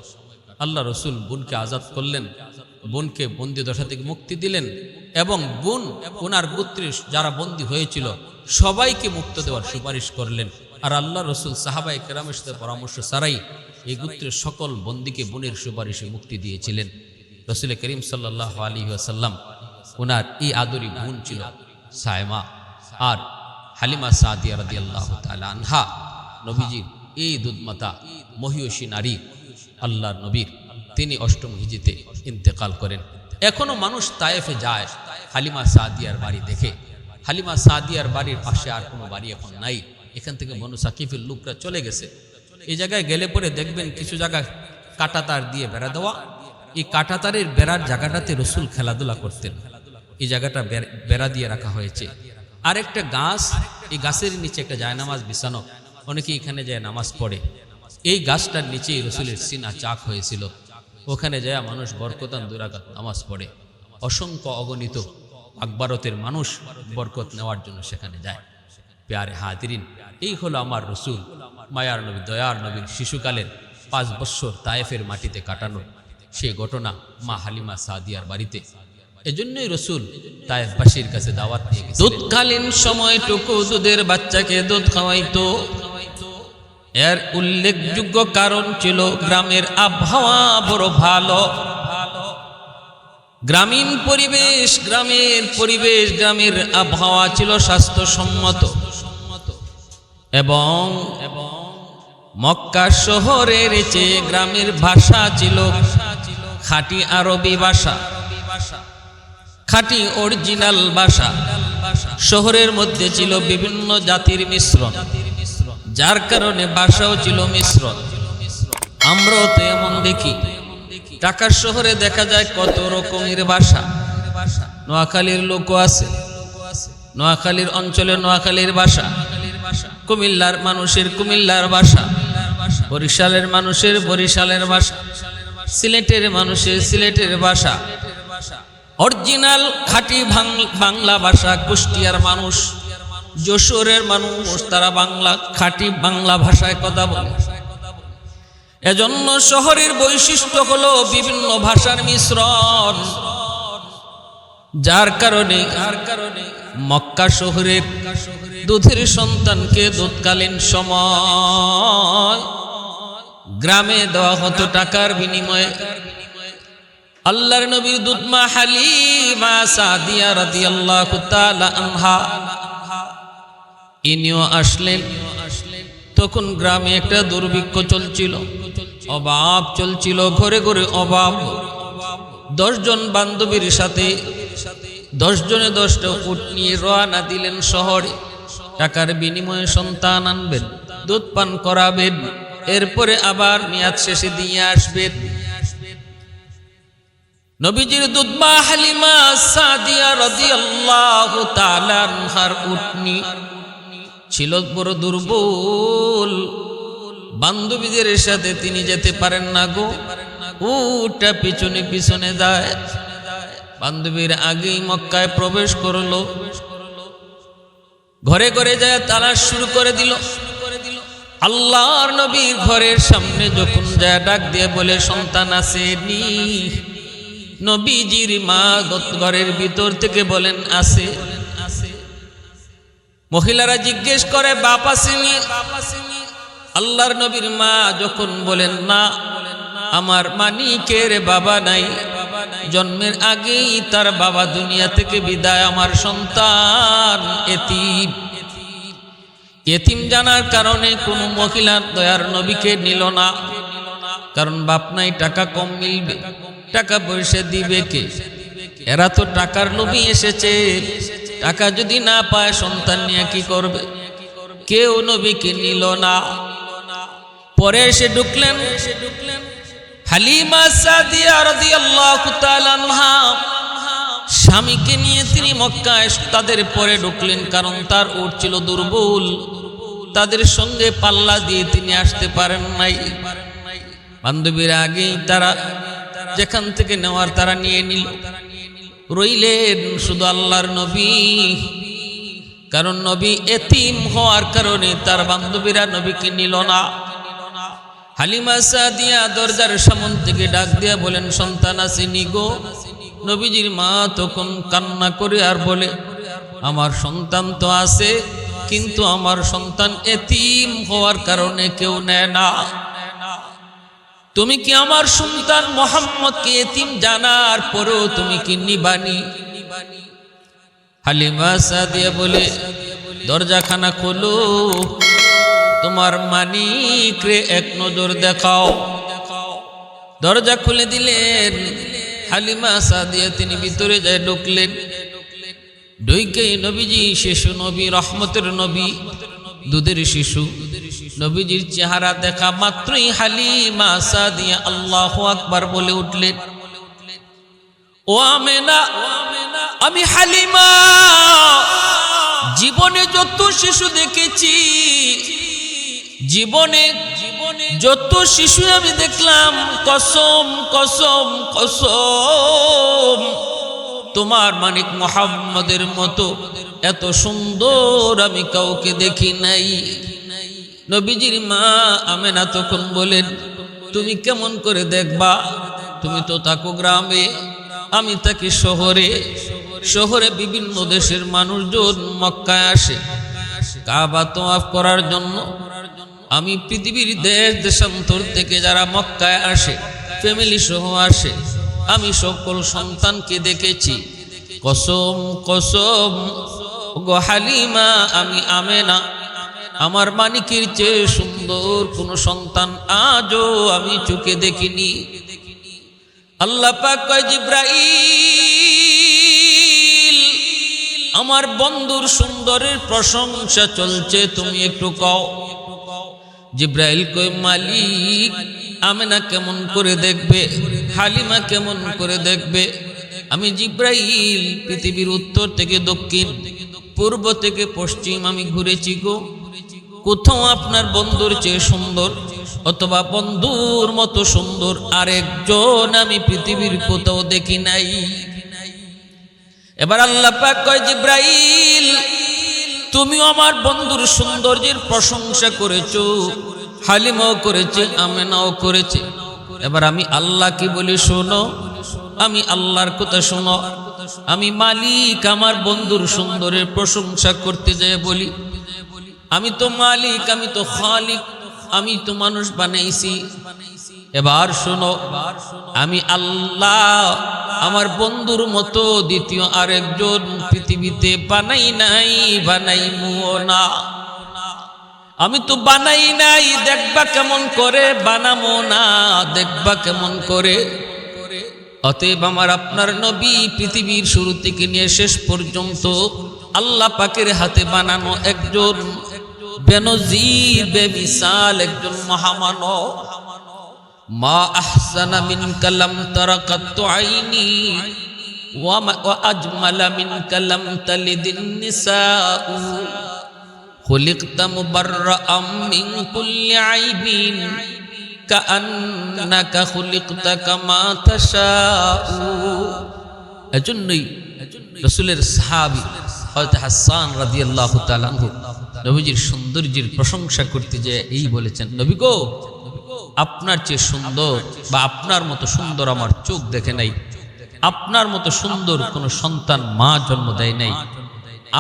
আল্লাহ রসুল বোনকে আজাদ করলেন, বোনকে বন্দি দশা থেকে মুক্তি দিলেন, এবং বোন ওনার গোত্রের যারা বন্দী হয়েছিল সবাইকে মুক্ত দেওয়ার সুপারিশ করলেন। আর আল্লাহ রসুল সাহাবায়ে কেরামের সাথে পরামর্শ ছাড়াই এই গোত্রের সকল বন্দীকে বোনের সুপারিশে মুক্তি দিয়েছিলেন। রসুল করিম সাল্লাল্লাহু আলাইহি ওয়াসাল্লাম ওনার এই আদরি বোন ছিল সায়মা আর হালিমা সাদিয়া রাদিয়াল্লাহু তাআলা আনহা। নবীজির এই দুধমাতা মহিয়সী নারী আল্লাহর নবীর, তিনি ৮ম হিজরিতে ইন্তেকাল করেন। এখনো মানুষ তায়েফে যায় হালিমা সাদিয়ার বাড়ি দেখে। হালিমা সাদিয়ার বাড়ির পাশে আর কোনো বাড়ি এখন নাই। এখান থেকে বনু সাকিফের লোকরা চলে গেছে। এই জায়গায় গেলে পরে দেখবেন কিছু জায়গায় কাঁটাতার দিয়ে বেড়া দেওয়া। এই কাঁটাতারের বেড়ার জায়গাটাতে রসুল খেলাধুলা করতেন। এই জায়গাটা বেড়া দিয়ে রাখা হয়েছে। আর একটা গাছ, এই গাছের নিচে একটা জায়নামাজ বিছানো, অনেকে এখানে যায় নামাজ পড়ে। এই গাছটার নিচেই রসুলের সিনা চাক হয়েছিল। ওখানে যায় মানুষ বরকতান 2 রাকাত নামাজ পড়ে। অসংখ্য অগণিত আকবরতের মানুষ বরকত নেওয়ার জন্য সেখানে যায়। প্যারে হাজিরিন, এই হলো আমার রসুল, মায়ার নবী, দয়ার নবীর শিশুকালের 5 বৎসর তায়েফের মাটিতে কাটানো সেই ঘটনা মা হালিমা সাদিয়ার বাড়িতে। এজন্যই রসুল তায়েফবাসীর কাছে দাওয়াত নিয়ে গেছেন। দুধকালীন সময়টুকু দুধের বাচ্চাকে দুধ খাওয়াইতো। এর উল্লেখযোগ্য কারণ ছিল গ্রামের আবহাওয়া বড় ভালো। গ্রামীণ পরিবেশ, গ্রামের আবহাওয়া ছিল স্বাস্থ্যসম্মত, এবং মক্কা শহরের চেয়ে গ্রামের ভাষা ছিল খাঁটি আরবি ভাষা, খাঁটি অরিজিনাল ভাষা। শহরের মধ্যে ছিল বিভিন্ন জাতির মিশ্রণ, যার কারণে ভাষাও ছিল মিশ্রণ। আমরাও তো এমন দেখি, ঢাকার শহরে দেখা যায় কত রকমের ভাষা। নোয়াখালীর লোকও আছে, নোয়াখালীর অঞ্চলে নোয়াখালীর ভাষা, কুমিল্লার মানুষের কুমিল্লার ভাষা, বরিশালের মানুষের বরিশালের ভাষা, সিলেটের মানুষের সিলেটের ভাষা, অরিজিনাল খাঁটি বাংলা ভাষা। কুষ্টিয়ার মানুষ, যশোরের মানুষ, তারা বাংলা খাঁটি বাংলা ভাষায় কথা বলে। এজন্য শহরের বৈশিষ্ট্য হলো বিভিন্ন ভাষার মিশ্রণ, যার কারণে মক্কা শহরের দুধের সন্তানকে দুধকালীন সময় গ্রামে দেওয়া হতো টাকার বিনিময়ে। আল্লাহর নবীর দুধ মা হালিমা সাদিয়া রাদিয়াল্লাহু তাআলা আনহা ইনিও আসলেন। তখন গ্রামে একটা দুর্ভিক্ষ চলছিল, অভাব চলছিল, ঘরে ঘরে অভাব। 10 জন বান্ধবীর সাথে 10 জনে 10টা উট নিয়ে রওনা দিলেন শহরে। টাকার বিনিময়ে সন্তান আনবেন, দুধ পান করাবেন, এরপরে আবার মেয়াদ শেষে দিয়ে আসবেন। নবীজির দুধ মা হালিমা সাদিয়া রাদিয়াল্লাহু তাআলা আনহার উটনি ছিল বড় দুর্বল। বান্ধবীদের সাথে তিনি যেতে পারেন না গো, উটটা পিছনে পিছনে যায়। বান্ধবীর আগেই মক্কায় প্রবেশ করলো, ঘরে ঘরে যায় তালাশ শুরু করে দিল। আল্লাহর নবীর ঘরের সামনে যখন যায় ডাক দিয়ে বলে, সন্তান আসেনি? নবীজির মা ঘরের ভিতর থেকে বলেন, আছে। মহিলারা জিজ্ঞেস করে, বাপ আসেনি? আল্লাহর নবীর মা যখন বলেন, না, আমার মানিকের বাবা নাই, জন্মের আগেই তার বাবা দুনিয়া থেকে বিদায়, আমার সন্তান এতিম। এতিম জানার কারণে কোনো মহিলা দয়ার নবীকে নিল না, কারণ বাপ নাই, টাকা কম মিলবে, টাকা পয়সা দিবে কে? এরা তো টাকার লোভী এসেছে, টাকা যদি না পায় সন্তান নিয়ে কি করবে? কেউ নবীকে নিল না। পরে এসে ঢুকলেন হালিমা সাদিয়া রাদিয়াল্লাহু তাআলা আনহা, স্বামীকে নিয়ে তিনি মক্কায় তাদের পরে ঢুকলেন, কারণ তার উট ছিল দুর্বল, তাদের সঙ্গে পাল্লা দিয়ে তিনি আসতে পারেন নাই। বান্ধবীরা আগেই তারা যেখান থেকে নেওয়ার তারা নিয়ে নিল, রইলেন শুধু আল্লাহর নবী। কারণ নবী এতিম হওয়ার কারণে তার বান্ধবীরা নবীকে নিল না। হালিমা সাদিয়া দরজার সামন থেকে ডাক দিয়া বলেন, সন্তান আসেনি গো? নবীজির মা তখন কান্না করে আর বলে, আমার সন্তান তো আছে, কিন্তু আমার সন্তান এতিম হওয়ার কারণে কেউ নেয় না। তুমি কি আমার সন্তান মুহাম্মদকে এতিম জানার পরেও তুমি কি নিবানি? হালিমা সাদিয়া বলে, দরজাখানা খোলো, তোমার মানিক রে এক নজর দেখাও। দরজা খুলে দিলেন হালিমা সাদিয়া, তিনি ভিতরে যায় ঢুকলেন। ঢুকেই নবীজি, শিশু নবী, রহমতের নবী, দুধের শিশু নবীজির চেহারা দেখা মাত্রই হালিমা সাদিয়া আল্লাহু আকবার বলে উঠলেন, ও আমেনা, আমি হালিমা জীবনে যত শিশু দেখেছি, জীবনে যত শিশু আমি দেখলাম, কসম কসম কসম, তোমার মানিক মুহাম্মদের মতো এত সুন্দর আমি কাউকে দেখি নাই। নবীজির মা আমেনা তখন বলেন, তুমি কেমন করে দেখবা? তুমি তো থাকো গ্রামে, আমি থাকি শহরে। শহরে বিভিন্ন দেশের মানুষজন মক্কায় আসে কাবা তওয়াফ করার জন্য। আমি পৃথিবীর দেশ দেশান্তর থেকে যারা মক্কায় আসে, ফ্যামিলি সহ আসে, আমি সকল সন্তানকে দেখেছি। কসম কসম গো হালিমা, আমি আমেনা, আমার মানিকের চেয়ে সুন্দর কোন সন্তান আজও আমি চোখে দেখিনি। আল্লাহ পাক কয়, জিব্রাইল, আমার বন্ধুর সুন্দরের প্রশংসা চলছে, তুমি একটু কও। জিব্রাইল কয়, মালিক, আমেনা কেমন করে দেখবে, হালিমা কেমন করে দেখবে? আমি জিব্রাইল পৃথিবীর উত্তর থেকে দক্ষিণ, পূর্ব থেকে পশ্চিম আমি ঘুরেছি গো, কোথাও আপনার বন্ধুর চেয়ে সুন্দর অথবা বন্ধুর মতো সুন্দর আরেকজন আমি পৃথিবীর কোথাও দেখি নাই। এবার আল্লাহ পাক কয়, জিব্রাইল, তুমি আমার বন্ধুর সৌন্দর্যের প্রশংসা করেছো, হালিমাও করেছে, আমেনাও করেছে। এবার আমি আল্লাহ কি বলি শোনো, আমি আল্লাহর কথা শোনো। আমি মালিক আমার বন্ধুর সুন্দরের প্রশংসা করতে যায় বলি, আমি তো মালিক, আমি তো খালিক, আমি তো মানুষ বানাইছি। এবার শোনো, আমি আল্লাহ আমার বন্ধুর মতো দ্বিতীয় আরেকজন পৃথিবীতে বানাই নাই, বানাইমুও না। আমি তো বানাই নাই, দেখবা কেমন করে, বানামো না, দেখবা কেমন করে। অতএব আমার আপনার নবী পৃথিবীর শুরু থেকে নিয়ে শেষ পর্যন্ত আল্লাহ পাকের হাতে বানানো একজন বেনজির বেমিসাল একজন মহামানব। মা আহসানা মিনকা লাম তারা কাত্তু আইনি ওয়া আজমালা মিনকা লাম তালিদিন নিসাউ খুলিকতা মুবাররাআম মিন কুল্লি আইবিন কাআন্নাকা খুলিকতা কামা তাশাউ। এজন্যই রাসূলের সাহাবী হযরত হাসান রাদিয়াল্লাহু তাআলা আনহু নবীজির সৌন্দর্যের প্রশংসা করতে যে এই বলেছেন, নবী গো, আপনার চেয়ে সুন্দর বা আপনার মতো সুন্দর আমার চোখ দেখে নাই, আপনার মতো সুন্দর কোন সন্তান মা জন্ম দেয় নাই।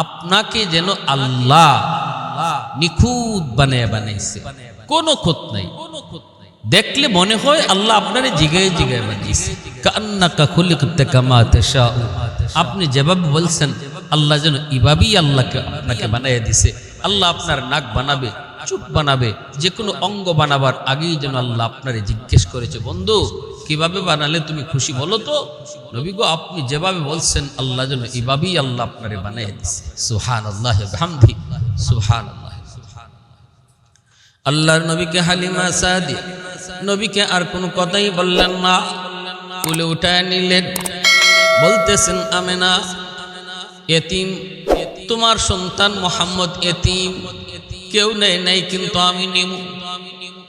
আপনাকে যেন আল্লাহ নিখুঁত বানাইছে, কোনো খোঁত নাই। দেখলে মনে হয় আল্লাহ আপনারে জিগায় জিগায় বানিয়েছে। কান্নাকা খুলিকতা কামা তাশাউ, আপনি যেভাবে বলছেন আল্লাহ যেন এভাবেই আল্লাহকে আপনাকে বানাইয়া দিছে। আল্লাহ আপনার নাক বানাবে, চোখ বানাবে, যে কোনো অঙ্গ বানাবার আগেই যেন আল্লাহ আপনারে জিজ্ঞেস করেছে, বন্ধু কিভাবে বানালে তুমি খুশি বলো তো? নবী গো, আপনি যেভাবে বলছেন আল্লাহ যেন এভাবেই আল্লাহ আপনারে বানাইয়া দিছে। সুবহানাল্লাহি ওয়া বিহামদিহি, সুবহানাল্লাহ। আল্লাহর নবীকে হালিমা সাদিয়া নবীকে আর কোনো কথাই বললেন না, কোলে উঠায় নিলেন। বলতেছেন আমেনা এতিম, তোমার সন্তান মোহাম্মদ এতিম, কেউ নেই নাই কিন্তু আমি নিব।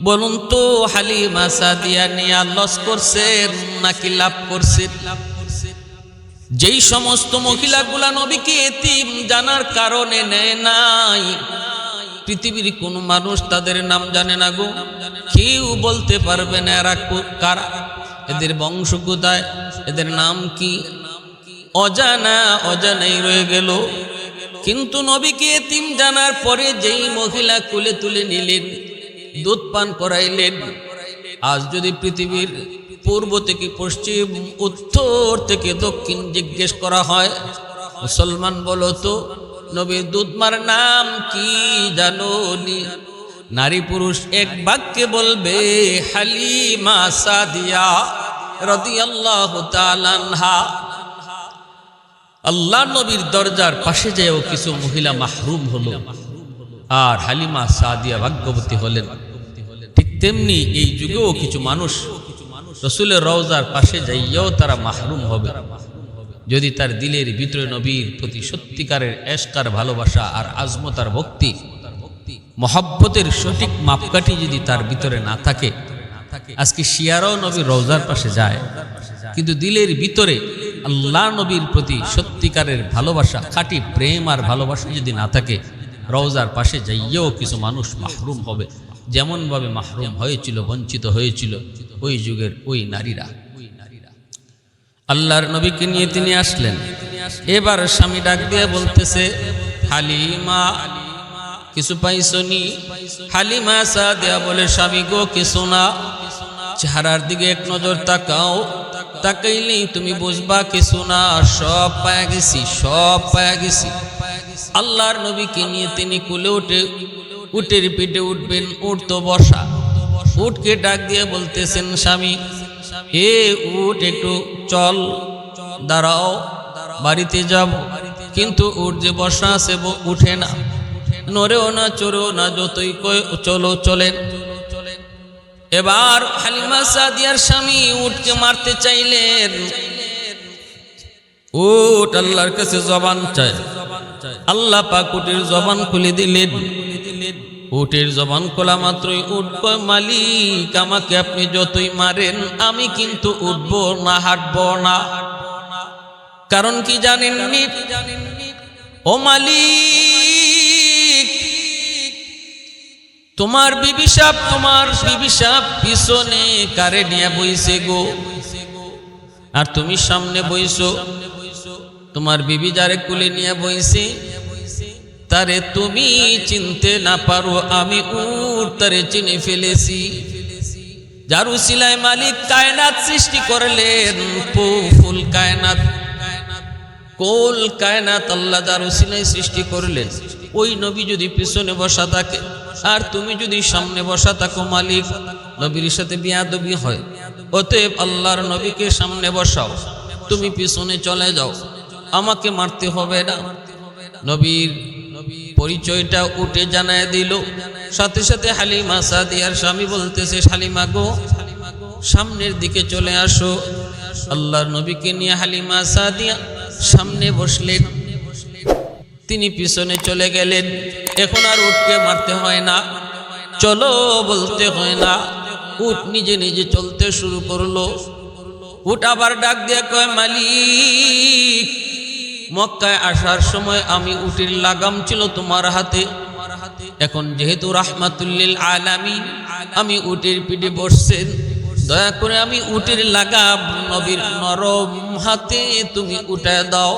বলুন তো হালিমা সাদিয়া নিয়া লস করছেন নাকি লাভ করছেন? যেই সমস্ত মহিলাগুলা নবীকে এতিম জানার কারণে নেয় নাই, পৃথিবীর কোন মানুষ তাদের নাম জানে না গো। কেউ বলতে পারবে না এরা কারা, এদের বংশ কোথায়, এদের নাম কি, অজানাই রয়ে গেল। কিন্তু নবীকে এতিম জানার পরে যেই মহিলা কোলে তুলে নিলেন, দুধ পান করাইলেন। আজ যদি পৃথিবীর পূর্ব থেকে পশ্চিম, উত্তর থেকে দক্ষিণ জিজ্ঞেস করা হয়, মুসলমান বলো তো নবীর দুধমার নাম কি জানো নি? নারী পুরুষ এক বাক্যে বলবে হালিমা সাদিয়া রাদিয়াল্লাহু তাআলা আনহা। আল্লাহ নবীর দরজার পাশে যেও কিছু মহিলা মাহরুম হলো, আর হালিমা সাদিয়া ভাগ্যবতী হলেন। ঠিক তেমনি এই যুগেও কিছু মানুষ রসুলের রওজার পাশে যাইয়াও তারা মাহরুম হবে, যদি তার দিলের ভিতরে নবীর প্রতি সত্যিকারের এশকার ভালোবাসা আর আজমতার ভক্তি, মহব্বতের সঠিক মাপকাঠি যদি তার ভিতরে না থাকে। আজকে শিয়ারাও নবীর রওজার পাশে যায়, কিন্তু দিলের ভিতরে আল্লাহ নবীর প্রতি সত্যিকারের ভালোবাসা, খাঁটি প্রেম আর ভালোবাসা যদি না থাকে, রওজার পাশে যাইয়েও কিছু মানুষ মাহরুম হবে, যেমনভাবে মাহরুম হয়েছিল, বঞ্চিত হয়েছিল ওই যুগের ওই নারীরা। আল্লাহর নবীকে নিয়ে তিনি আসলেন। এবার স্বামী ডাক দিয়ে বলতেছে হালিমা কিছু পাইছনি? হালিমা সাদিয়া বলে স্বামী গো কিছু না। চেহারার দিকে এক নজর তাকাও, তাকাইলেই তুমি বুঝবা কিছু না, সব পায়া গেছি, সব পায়া গেছি। আল্লাহর নবীকে নিয়ে তিনি কুলে উঠে উটের পিঠে উঠবেন, উঠ তো বসা। উটকে ডাক দিয়ে বলতেছেন স্বামী এ উট একটু চল, দাঁড়াও, বাড়িতে যাব। কিন্তু উট যে বসা আছে উঠে না, নড়েও না, চড়েও না, যতই কই চলো চলেন। এবার হালিমা সাদিয়ার স্বামী উটকে মারতে চাইলেন। উট আল্লাহর কাছে জবান চায়, আল্লাহ পাক উটের জবান খুলে দিলেন। উটের জবান খোলা মাত্রই উট কয় মালিক আমাকে আপনি যতই মারেন আমি কিন্তু উঠব না, হাঁটব না। কারণ কি জানেননি? ও মালিক তোমার বিবি সাপ পিছনে কারে নিয়ে বইছে গো, আর তুমি সামনে বইছো। তোমার বিবি যারে কুলে নিয়ে বইছে তারে তুমি চিনতে না পারো, আমি উট তারে চিনে ফেলেছি। যার উসিলায় মালিক কায়নাত সৃষ্টি করলেন, ফুল কায়নাত, কোল কায়নাত আল্লাহ যার উসিলায় সৃষ্টি করলেন, ওই নবী যদি পিছনে বসা থাকে আর তুমি যদি সামনে বসা থাকো, মালিক নবীর সাথে বিয়াদবি হয়। অতএব আল্লাহর নবীকে সামনে বসাও, তুমি পিছনে চলে যাও, আমাকে মারতে হবে না। নবীর পরিচয়টা উঠে জানায় দিল। সাথে সাথে হালিমা সাদিয়ার স্বামী বলতেছে হালিমা গো সামনের দিকে চলে আসো। আল্লাহর নবীকে নিয়ে হালিমা সাদিয়া সামনে বসলেন, তিনি পিছনে চলে গেলেন। এখন আর উটকে মারতে হয় না, চলো বলতে হয় না, উট নিজে নিজে চলতে শুরু করলো। উট আবার ডাক দিয়ে কয় মালিক মক্কায় আসার সময় আমি উটের লাগাম ছিল তোমার হাতে, এখন যেহেতু রাহমাতুল আলামিন আমি উটের পিঠে বসছেন, দয়া করে আমি উটের লাগাম নবীর নরম হাতে তুমি উঠায় দাও।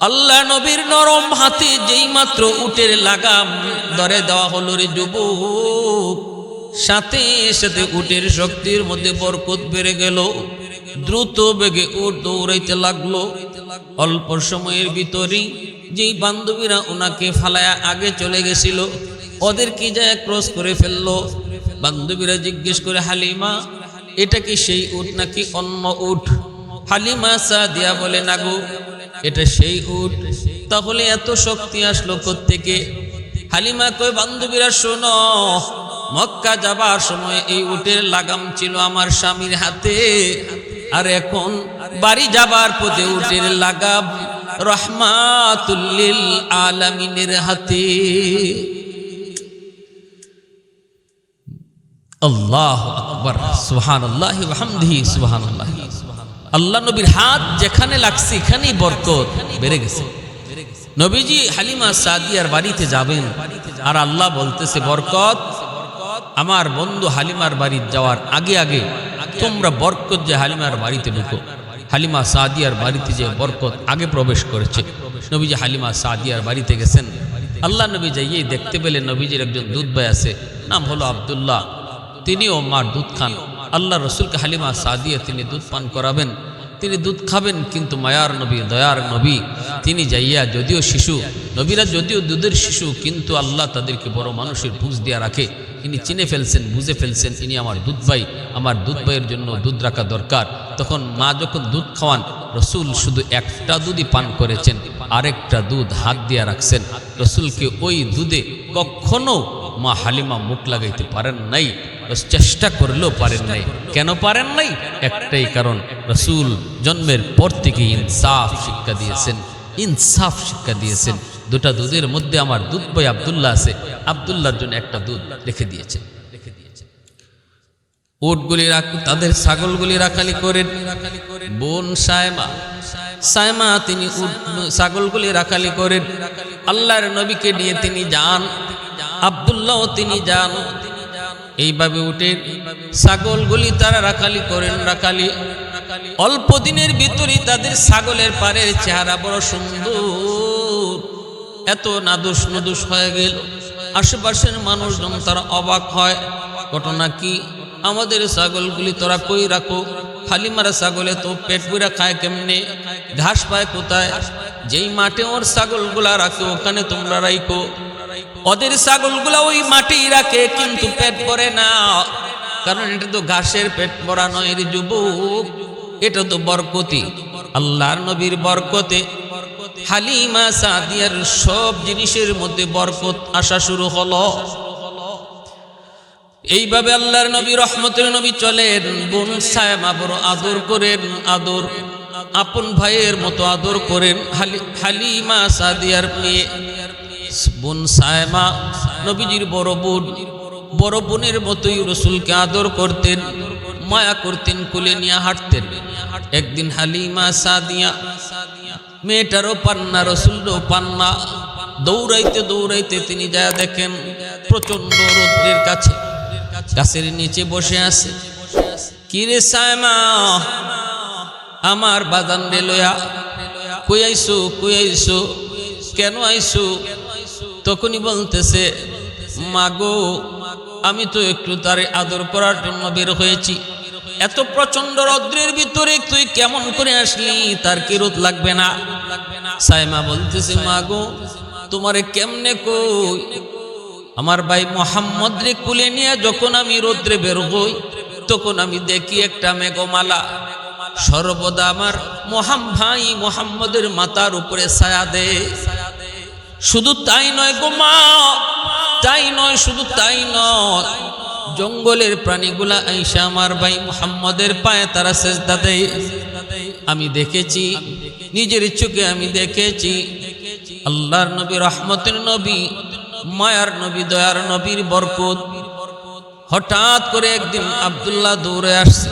আল্লাহ নবীর নরম হাতে যেই মাত্র উটের লাগাম ধরে দেওয়া হলো রে যুবক, সাথে সাথে উটের শক্তির মধ্যে বরকত বেড়ে গেল। দ্রুত বেগে উট দৌড়াইতে লাগলো। অল্প সময়ের ভিতরেই যেই বান্ধবীরা ওনাকে ফালায়া আগে চলে গেছিল ওদের কি যায় ক্রস করে ফেললো। বান্ধবীরা জিজ্ঞেস করে হালিমা এটা কি সেই উট নাকি অন্য উট? হালিমা সাদিয়া বলে না গো এটা সেই উট। তাহলে এত শক্তি আসলো কোত্থেকে? হালিমা কই বান্ধবীরা শোনো, মক্কা যাবার সময় এই উটের লাগাম ছিল আমার স্বামীর হাতে, আর এখন বাড়ি যাবার পথে উটের লাগাম রহমাতুল লিল আলামিনের হাতে। আল্লাহু আকবার, সুবহানাল্লাহি ওয়া বিহামদিহি, সুবহানাল্লাহ। আল্লাহ নবীর হাত যেখানে লাগছে এখানেই বরকত বেড়ে গেছে। নবীজি হালিমা সাদিয়ার বাড়িতে যাবেন, আর আল্লাহ বলতেছে বরকত আমার বন্ধু হালিমার বাড়ি যাওয়ার আগে আগে তোমরা বরকত যে হালিমার বাড়িতে ঢুকো। হালিমা সাদিয়ার বাড়িতে যে বরকত আগে প্রবেশ করেছে। নবীজি হালিমা সাদিয়ার বাড়িতে গেছেন। আল্লাহ নবী যাইয়ে দেখতে পেলেন নবীজির একজন দুধ ভাই আছে, নাম হলো আব্দুল্লাহ। তিনিও মার দুধ খান। আল্লাহ রসুলকে হালিমা সাদিয়া তিনি দুধ পান করাবেন, তিনি দুধ খাবেন, কিন্তু মায়ার নবী দয়ার নবী তিনি যাইয়া, যদিও শিশু, নবীরা যদিও দুধের শিশু, কিন্তু আল্লাহ তাদেরকে বড় মানুষের বুঝ দিয়া রাখে। ইনি চিনে ফেলছেন, বুঝে ফেলছেন ইনি আমার দুধ ভাই, আমার দুধ ভাইয়ের জন্য দুধ রাখা দরকার। তখন মা যখন দুধ খাওয়ান, রসুল শুধু একটা দুধই পান করেছেন, আরেকটা দুধ হাত দিয়া রাখছেন। রসুলকে ওই দুধে কখনো মা হালিমা মুখ লাগাইতে পারেন নাই, চেষ্টা করলেও পারেন নাই। কেন পারেন নাই? একটাই কারণ, রসুল জন্মের পর থেকে ইনসাফ শিক্ষা দিয়েছেন, ইনসাফ শিক্ষা দিয়েছেন। দুটা দুধের মধ্যে আমার দুধ ভাই আব্দুল্লাহ আছে, আব্দুল্লাহর জন্য একটা দুধ রেখে দিয়েছেন। উটগুলি তাদের ছাগলগুলি রাখালি করেন বোন সায়মা, সায়মা তিনি ছাগলগুলি রাখালি করেন। আল্লাহর নবীকে নিয়ে তিনি যান, আব্দুল্লাহ তিনি যান। এইভাবে উঠে ছাগলগুলি তারা রাখালি করেন। রাখালি অল্প দিনের ভিতরেই তাদের ছাগলের পারের চেহারা বড় সুন্দর, এত নাদুস নদুস হয়ে গেল। আশেপাশের মানুষজন তারা অবাক হয়। ঘটনা কি? আমাদের ছাগলগুলি তোরা কই রাখো? হালিমার ছাগলে তো পেট পুরা খায় কেমনে, ঘাস পায় কোথায়? যেই মাঠে ওর ছাগলগুলা রাখে ওখানে তোমরা রাখো। ওদের ছাগলগুলা ওই মাটিই রাখে, কিন্তু পেট ভরে না, কারণ এটা তো ঘাসের পেট ভরা নয় রে যুবক, এটা তো বরকতি, আল্লাহর নবীর বরকতে হালিমা সাদিয়ার সব জিনিসের মধ্যে বরকত আসা শুরু হলো। এইভাবে আল্লাহর নবী রহমতের নবী চলেন। বোন সায়মা বড় আদর করেন, আদর আপন ভাইয়ের মতো আদর করেন। হালিমা সাদিয়ার মেয়ে বোন সায়মা নবীজির বড় বোন, বড় বোনের মতোই রসুলকে আদর করতেন, মায়া করতেন, কোলে নিয়ে হাঁটতেন। একদিন হালিমা সাদিয়া মেয়েটারও পান্না, রসুলও পান্না, দৌড়াইতে দৌড়াইতে তিনি যা দেখেন প্রচন্ড রৌদ্রের কাছে গাছের নিচে বসে আছে। কিরে সায়মা, আমার বাজান রে লয়া কই আইসো, কই আইসো, কেন আইসো? তখনই বলতেছে, মাগো আমি তো একটু তারে আদর করার জন্য বের হয়েছি। এত প্রচন্ড রৌদ্রের ভিতরে তুই কেমন করে আসলি? তার কি রোদ লাগবে না? সায়মা বলতেছে, মাগো তোমারে কেমনে কই, আমার ভাই মোহাম্মদ রে কুলে নিয়ে যখন আমি রৌদ্রে বের হই, তখন আমি দেখি একটা মেঘমালা সর্বদা আমার ভাই মোহাম্মদের মাথার উপরে ছায়া দেয়। শুধু তাই নয় গো মা, তাই নয়, শুধু তাই নয়, জঙ্গলের প্রাণীগুলা আইসা আমার ভাই মুহাম্মদের পায়ে তারা সেজদা দেয়। আমি দেখেছি, নিজের চোখে আমি দেখেছি। আল্লাহর নবী, রহমতের নবী, মায়ার নবী, দয়ার নবীর বরকত। হঠাৎ করে একদিন আব্দুল্লাহ দৌড়ে আসছে,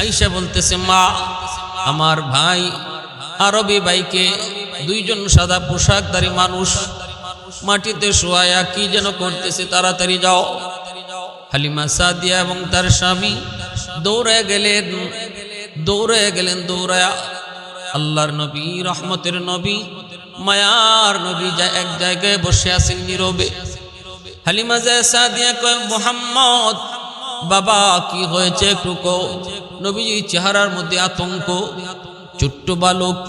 আইসা বলতেছে, মা আমার ভাই আরবি ভাইকে, দুইজন সাদা পোশাকধারী মানুষ মাটিতে শোয়া কি যেন করতেছে, তাড়াতাড়ি যাও। হালিমা সাদিয়া এবং তার স্বামী দৌড়ে গেলেন, দৌড়ায়া আল্লাহর নবী, রহমতের নবী, মায়ার নবী যা এক জায়গায় বসে আছেন নীরবে। হালিমা সাদিয়া কয়, মুহাম্মদ বাবা কি হয়েছে একটু কও। নবীজি চেহারার মধ্যে আতঙ্ক, ছোট্ট বালক।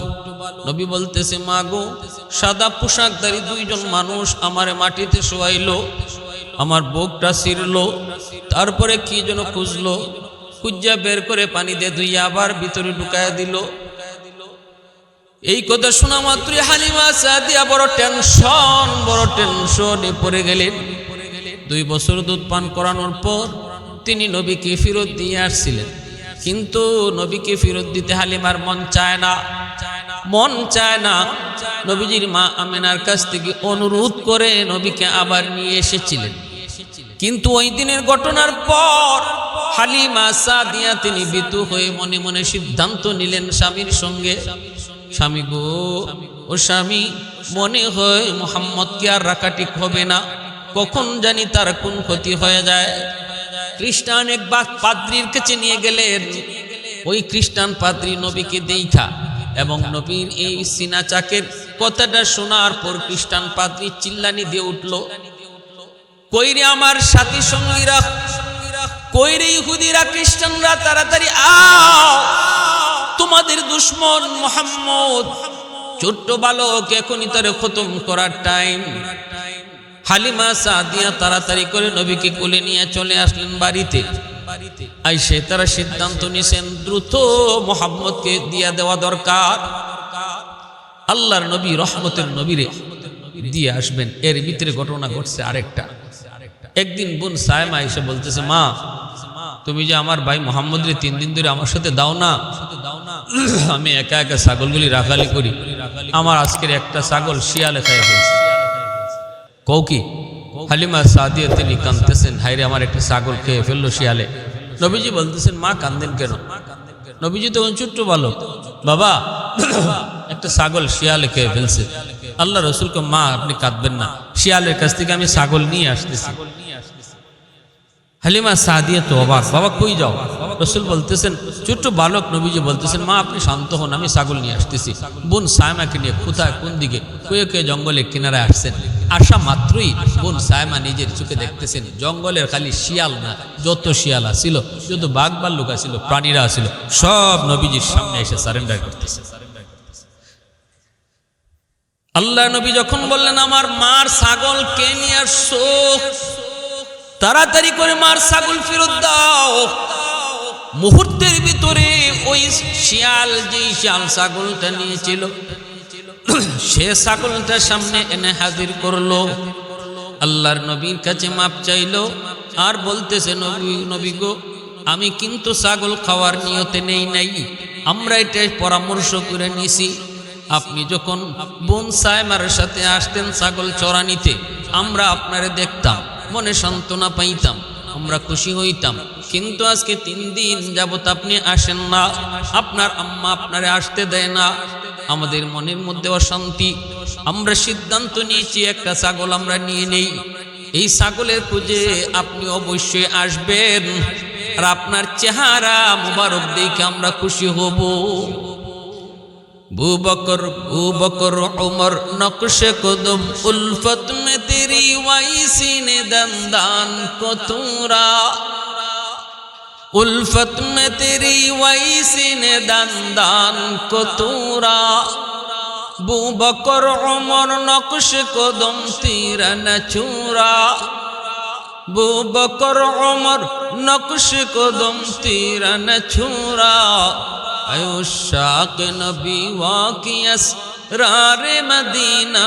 নবী বলতেছে, মা গো সাদা পোশাকধারী দুইজন মানুষ আমারে মাটিতে শোয়াইলো, আমার বুকটা ছিঁড়লো, তারপরে কি যেন খুঁজলো, খুঁজা বের করে পানি দিয়ে ধুইয়া আবার ভিতরে ঢুকায় দিল। এই কথা শোনা মাত্রই হালিমা সাদিয়া বড় টেনশনে পড়ে গেলেন। 2 বছর দুধ পান করানোর পর তিনি নবীকে ফেরত দিয়ে আসছিলেন, কিন্তু নবীকে ফেরত দিতে হালিমার মন চায় না। নবীজির মা আমেনার কাছ থেকে অনুরোধ করে নবীকে আবার নিয়ে এসেছিলেন, কিন্তু ওই দিনের ঘটনার পর হালিমা সাদিয়া তিনি ভীতু হয়ে মনে মনে সিদ্ধান্ত নিলেন স্বামীর সঙ্গে, স্বামী গো, ও স্বামী, মনে হয় মুহাম্মদকে আর রাখা ঠিক হবে না, কখন জানি তার কোন ক্ষতি হয়ে যায়। খ্রিস্টান এক পাদ্রীর কাছে নিয়ে গেলেন। ওই খ্রিস্টান পাদ্রী নবীকে দেখা এবং নবীর এই সিনা চাকের কথাটা শোনার পর খ্রিস্টান পাদ্রী চিল্লানি দিয়ে উঠল, কইরে আমার সাথী সঙ্গীরা, কইরে ইহুদিরা, খ্রিস্টানরা, তাড়াতাড়ি আও, তোমাদের দুশমন মুহাম্মদ ছোট্ট বালক, এখনই তারে খতম করার টাইম। হালিমা সাদিয়া তাড়াতাড়ি করে নবীকে কোলে নিয়ে চলে আসলেন বাড়িতে। আইসে তারা সিদ্ধান্ত নিয়েছেন দ্রুত মুহাম্মদকে দিয়া দেওয়া দরকার, আল্লাহর নবী রহমতের নবীরে দিয়ে আসবেন। এর ভিতরে ঘটনা ঘটছে আরেকটা। একদিন বোন সায়মা এসে বলতেছে, মা, তুমি যে আমার ভাই মুহাম্মদরে 3 দিন ধরে আমার সাথে দাও না, আমি একা একা ছাগলগুলি রাখালি করি, আমার আজকের একটা ছাগল শিয়ালে খাইয়ে ফেলছে। কও কি? হালিমা সাদিয়া তিনি কাঁদতেছেন, হায়রে আমার একটা ছাগল খেয়ে ফেললো শিয়ালে। নবীজি বলতেছেন, মা কান্দেন কেন? নবীজি তখন ছোট্ট বালক, বাবা একটা ছাগল শিয়ালে খেয়ে ফেলছে। আল্লাহ রসুলকে, মা আপনি কাঁদবেন না, শিয়ালের কাছ থেকে আমি ছাগল নিয়ে আসতেছি। হালিমা সাদিয়া তো অবাক, বাবা কই যাও? রসুল বলতেছেন, ছোট্ট বালক নবীজি বলতেছেন, মা আপনি শান্ত হন, আমি ছাগল নিয়ে আসতেছি। বোন সায়মাকে নিয়ে কোথায় কোন দিকে কয়ে জঙ্গলের কিনারায় আসছেন। আসা মাত্রই বোন সায়মা নিজের চোখে দেখতেছেন জঙ্গলের খালি শিয়াল না, যত শিয়াল আসছিল, যত বাঘ ভাল্লুক আসছিল, প্রাণীরা আসছিল, সব নবীজির সামনে এসে সারেন্ডার করতেছে। আল্লাহ নবী যখন বললেন, আমার মার ছাগল কে নিয়ে আসছো, তাড়াতাড়ি করে মার ছাগল ফেরত দাও। মুহূর্তের ভিতরে ওই শিয়াল, যেই শিয়াল ছাগলটা নিয়েছিল, সে ছাগলটা সামনে এনে হাজির করলো। আল্লাহর নবীর কাছে মাপ চাইলো আর বলতেছে, নবী গো, আমি কিন্তু ছাগল খাওয়ার নিয়তে নেই নাই, আমরা এটাই পরামর্শ করে নিছি। আপনি যখন বোন সায়মার সাথে আসতেন ছাগল চড়ানিতে, আমরা আপনারে দেখতাম, মনে সান্ত্বনা পাইতাম, আমরা খুশি হইতাম, কিন্তু আজকে 3 দিন যাবত আপনি আসেন না, আপনার আম্মা আপনারে আসতে দেয় না, আমাদের মনের মধ্যে অশান্তি। আমরা সিদ্ধান্ত নিয়েছি একটা ছাগল আমরা নিয়ে নেই, এই ছাগলের খুঁজে আপনি অবশ্যই আসবেন, আর আপনার চেহারা মুবারক দেখে আমরা খুশি হব। बू बकर उमर नक्श कदम उल्फत में तेरी वाइसी ने दंदान को तूरा, उल्फत में तेरी वाइसी ने दंदान को तूरा। बू बकर उमर नक्श कदम तेरा न छूरा, बू बकर उमर नक्श कदम तेरा न छूरा। शाक नबी वाकियस रारे मदीना,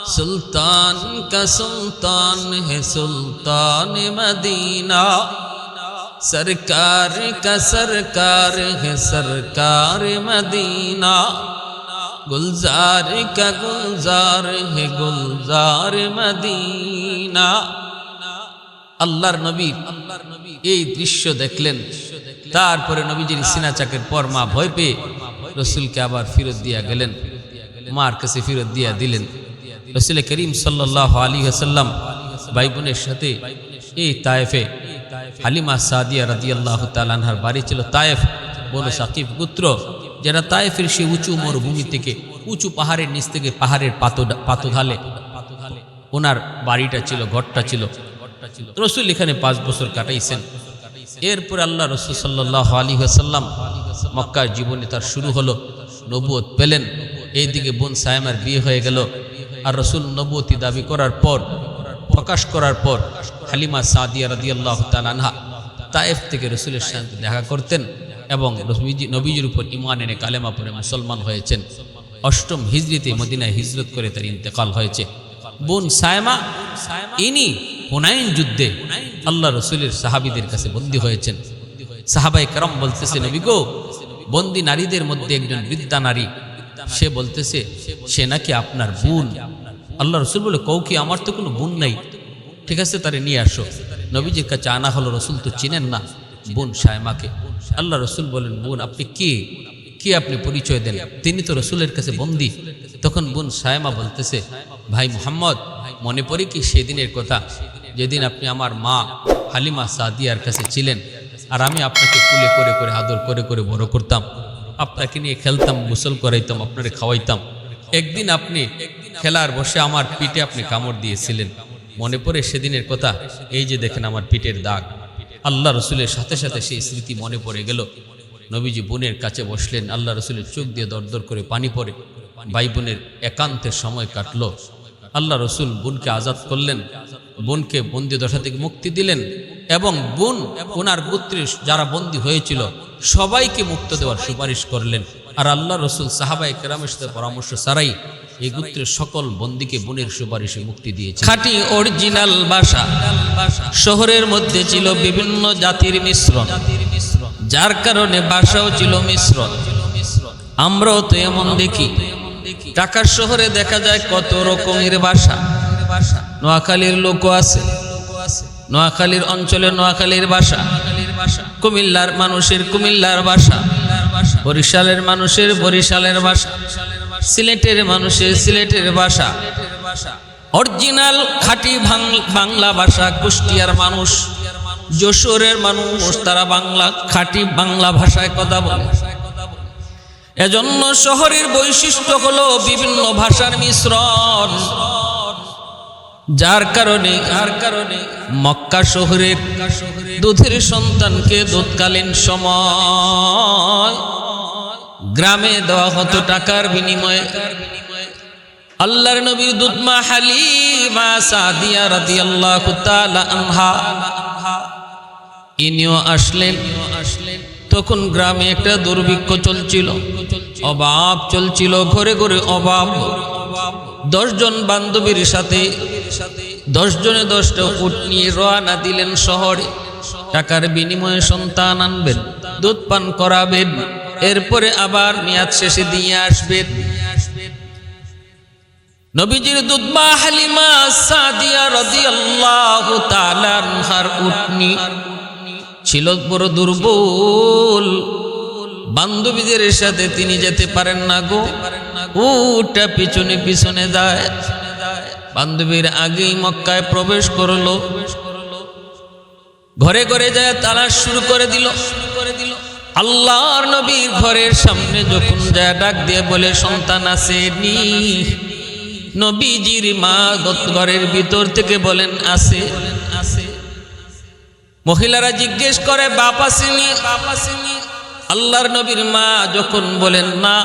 सुल्तान का सुल्तान है सुल्तान मदीना, सरकार का सरकार है सरकार मदीना, गुलजार का गुलजार है गुलजार मदीना। আল্লাহর নবী এই দৃশ্য দেখলেন, তারপরে নবীজির সিনা চাকের পর মা ভয় পেয়ে রসুলকে আবার ফেরত দিয়া গেলেন, মার কাছে ফেরত দিয়া দিলেন। রসুল করিম সাল্লাল্লাহু আলাইহি ওয়াসাল্লাম ভাই বোনের সাথে এই তায়েফে, হালিমা সাদিয়া রাদিয়াল্লাহু তাআলা আনহার বাড়ি ছিল তায়েফ, বনু সাকিব গোত্র, যারা তায়েফের সেই উঁচু মরুভূমি থেকে, উঁচু পাহাড়ের নিচ থেকে পাহাড়ের পাতঢালে ওনার বাড়িটা ছিল, ঘরটা ছিল। রসুল এখানে 5 বছর কাটাইছেন। এরপর আল্লাহ রসুল সাল্লাল্লাহু আলাইহি ওয়াসাল্লাম মক্কার জীবনে তার শুরু হলো, নবুয়ত পেলেন। এইদিকে বোন সায়মার বিয়ে হয়ে গেল, আর রসুল নবুয়তি দাবি করার পর, প্রকাশ করার পর হালিমা সাদিয়া রাদিয়াল্লাহু তাআলা আনহা তায়েফ থেকে রসুলের সাথে দেখা করতেন, এবং নবীজির উপর ঈমান এনে কালেমা পড়ে মুসলমান হয়েছেন। 8ম হিজরিতে মদিনায় হিজরত করে তার ইন্তেকাল হয়েছে। বোন সায়মা ইনি হুনাইন যুদ্ধে আল্লাহ রসুলের সাহাবীদের কাছে বন্দী হয়েছেন। সাহাবায়ে কেরাম বলতেছে, নবী গো, বন্দী নারীদের মধ্যে একজন বৃদ্ধা নারী, সে বলতেছে সে নাকি আপনার বোন। আল্লাহ রসুল বলে, কও কি? আমার তো কোনো বোন নাই। ঠিক আছে, তারে নিয়ে আসো। নবীজির কাছে আনা হলো। রসুল তো চিনেন না বোন সায়মাকে। আল্লাহ রসুল বলেন, বোন আপনি কে? কি আপনি পরিচয় দেন? তিনি তো রসুলের কাছে বন্দী। তখন বোন সায়মা বলতেছে, ভাই মুহাম্মদ, মনে পড়ে কি সেদিনের কথা, যেদিন আপনি আমার মা হালিমা সাদিয়ার কাছে ছিলেন, আর আমি আপনাকে কুলে করে করে আদর করে করে বড় করতাম, আপনাকে নিয়ে খেলতাম, গোসল করাইতাম, আপনারে খাওয়াইতাম। একদিন আপনি খেলার বসে আমার পিঠে আপনি কামড় দিয়েছিলেন, মনে পড়ে সেদিনের কথা? এই যে দেখেন আমার পিঠের দাগ। আল্লাহ রসুলের সাথে সাথে সেই স্মৃতি মনে পড়ে গেল। নবীজি বোনের কাছে বসলেন। আল্লাহ রসুলের চোখ দিয়ে দর দর করে পানি পড়ে। ভাই বোনের একান্তের সময় কাটলো। আল্লাহ রসুল বোনকে আজাদ করলেন, বোনকে বন্দি দশা থেকে মুক্তি দিলেন, এবং বোন ওনার গোত্রের যারা বন্দী হয়েছিল সবাইকে মুক্ত দেওয়ার সুপারিশ করলেন। আর আল্লাহ রসুল সাহাবায়ে কেরামের সাথে পরামর্শ ছাড়াই এই গোত্রের সকল বন্দীকে বোনের সুপারিশে মুক্তি দিয়েছে। খাঁটি অরিজিনাল ভাষা। শহরের মধ্যে ছিল বিভিন্ন জাতির মিশ্রণ, যার কারণে ভাষাও ছিল মিশ্রণ। আমরাও তো এমন দেখি, ঢাকার শহরে দেখা যায় কত রকমের ভাষা। নোয়াখালীর লোকও আছে, নোয়াখালীর অঞ্চলে নোয়াখালীর ভাষা, কুমিল্লার মানুষের কুমিল্লার ভাষা, বরিশালের মানুষের বরিশালের ভাষা, সিলেটের মানুষের সিলেটের ভাষা। অরিজিনাল খাঁটি বাংলা ভাষা কুষ্টিয়ার মানুষ, যশোরের মানুষ, তারা বাংলা খাঁটি বাংলা ভাষায় কথা বলে। এজন্য শহরের বৈশিষ্ট্য হলো বিভিন্ন ভাষার মিশ্রণ, যার কারণে মক্কা শহরের দুধের সন্তানকে দুধকালীন সময় গ্রামে দেওয়া হতো টাকার বিনিময়ে। আল্লাহর নবীর দুধ মা হালিমা সাদিয়া রাদিয়াল্লাহু তাআলা আনহা ইনিও আসলেন। তখন গ্রামে একটা দুর্ভিক্ষ চলছিল, অভাব চলছিল, ঘরে ঘরে অভাব। 10 জন বান্ধবীর সাথে 10 জনে 10টা উট নিয়ে রওনা দিলেন শহরে। টাকার বিনিময়ে সন্তান আনবেন, দুধ পান করাবেন, এরপরে আবার মেয়াদ শেষে দিয়ে আসবেন। নবীজির দুধ মা হালিমা সাদিয়া রাদিয়াল্লাহু তাআলা আনহার উটনি ছিল বড় দুর্বল। বান্ধবীদের সাথে তিনি যেতে পারেন না গো, উটটা পিছনে পিছনে যায়। বান্ধবীর আগেই মক্কায় প্রবেশ করলো, ঘরে ঘরে যায় তালাশ শুরু করে দিল। আল্লাহর নবীর ঘরের সামনে যখন যায় ডাক দিয়ে বলে, সন্তান আসেনি? নবীজির মা ঘরের ভিতর থেকে বলেন, আছে। মহিলারা জিজ্ঞেস করে, বাপ আসেনি? আল্লাহর নবীর মা যখন বলেন, না,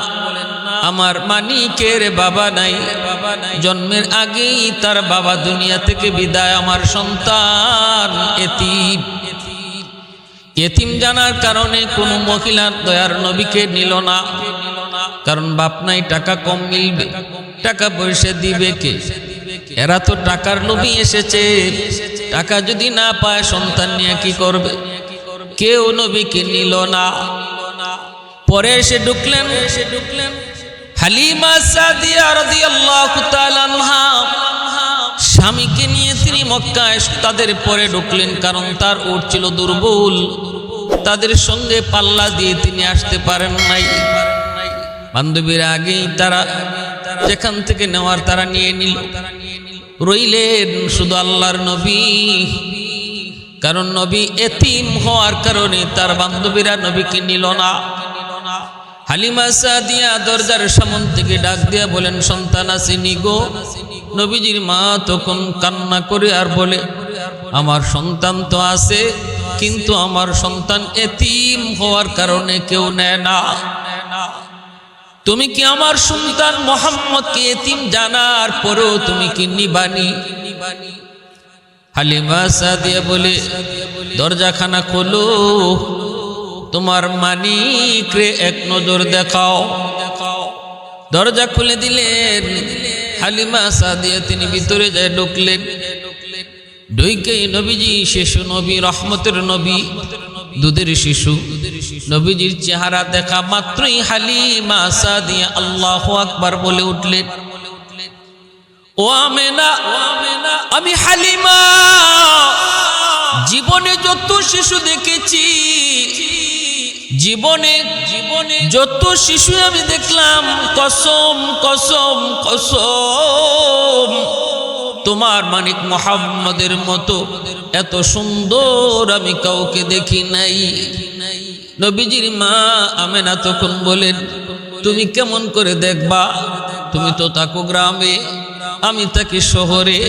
আমার মানিকের বাবা নাই, জন্মের আগেই তার বাবা দুনিয়া থেকে বিদায়, আমার সন্তান এতিম। এতিম জানার কারণে কোনো মহিলা দয়ার নবীকে নিল না, কারণ বাপ নাই, টাকা কম মিলবে, টাকা পয়সা দিবে কে? এরা তো টাকার লোভী এসেছে, টাকা যদি না পায় সন্তান নিয়ে কি করবে? কেউ নবীকে নিল না। পরে এসে ঢুকলেন হালিমা সাদিয়া রাদিয়াল্লাহু তাআলা আনহা, স্বামীকে নিয়ে তিনি মক্কায় তাদের পরে ঢুকলেন, কারণ তার উট ছিল দুর্বল, তাদের সঙ্গে পাল্লা দিয়ে তিনি আসতে পারেন নাই। বান্ধবীরা আগেই তারা যেখান থেকে নেওয়ার তারা নিয়ে নিল, রইলেন শুধু আল্লাহর নবী। কারণ নবী এতিম হওয়ার কারণে তার বান্ধবীরা নবীকে নিল না। হালিমা সাদিয়া দরজার সামনে থেকে ডাক দিয়া বলেন, সন্তান আসেনি গো? নবীজির মা তখন কান্না করে আর বলে, আমার সন্তান তো আছে, কিন্তু আমার সন্তান এতিম হওয়ার কারণে কেউ নেয় না। তুমি কি আমার সন্তান মুহাম্মদকে এতিম জানার পরেও তুমি কি নিবানি? হালিমা সাদিয়া বলে, দরজাখানা খোলো। তোমার মানিক রে এক নজর দেখাও। দরজা খুলে দিলেন। হালিমা সাদিয়া তিনি ভিতরে যায় ঢুকলেন। ঢুকেই নবীজি শিশু নবী, রহমতের নবী, দুধের শিশু নবীজির চেহারা দেখা মাত্রই হালিমা সাদিয়া আল্লাহু আকবার বলে উঠলেন, ও আমেনা, আমি হালিমা জীবনে যত শিশু দেখেছি, জীবনে যত শিশু আমি দেখলাম, কসম কসম কসম তোমার মানিক মুহাম্মদের মতো এত সুন্দর আমি কাউকে দেখি নাই। নবীজির মা আমেনা তখন বলেন, তুমি কেমন করে দেখবা? তুমি তো থাকো গ্রামে, আমি থাকি শহরে।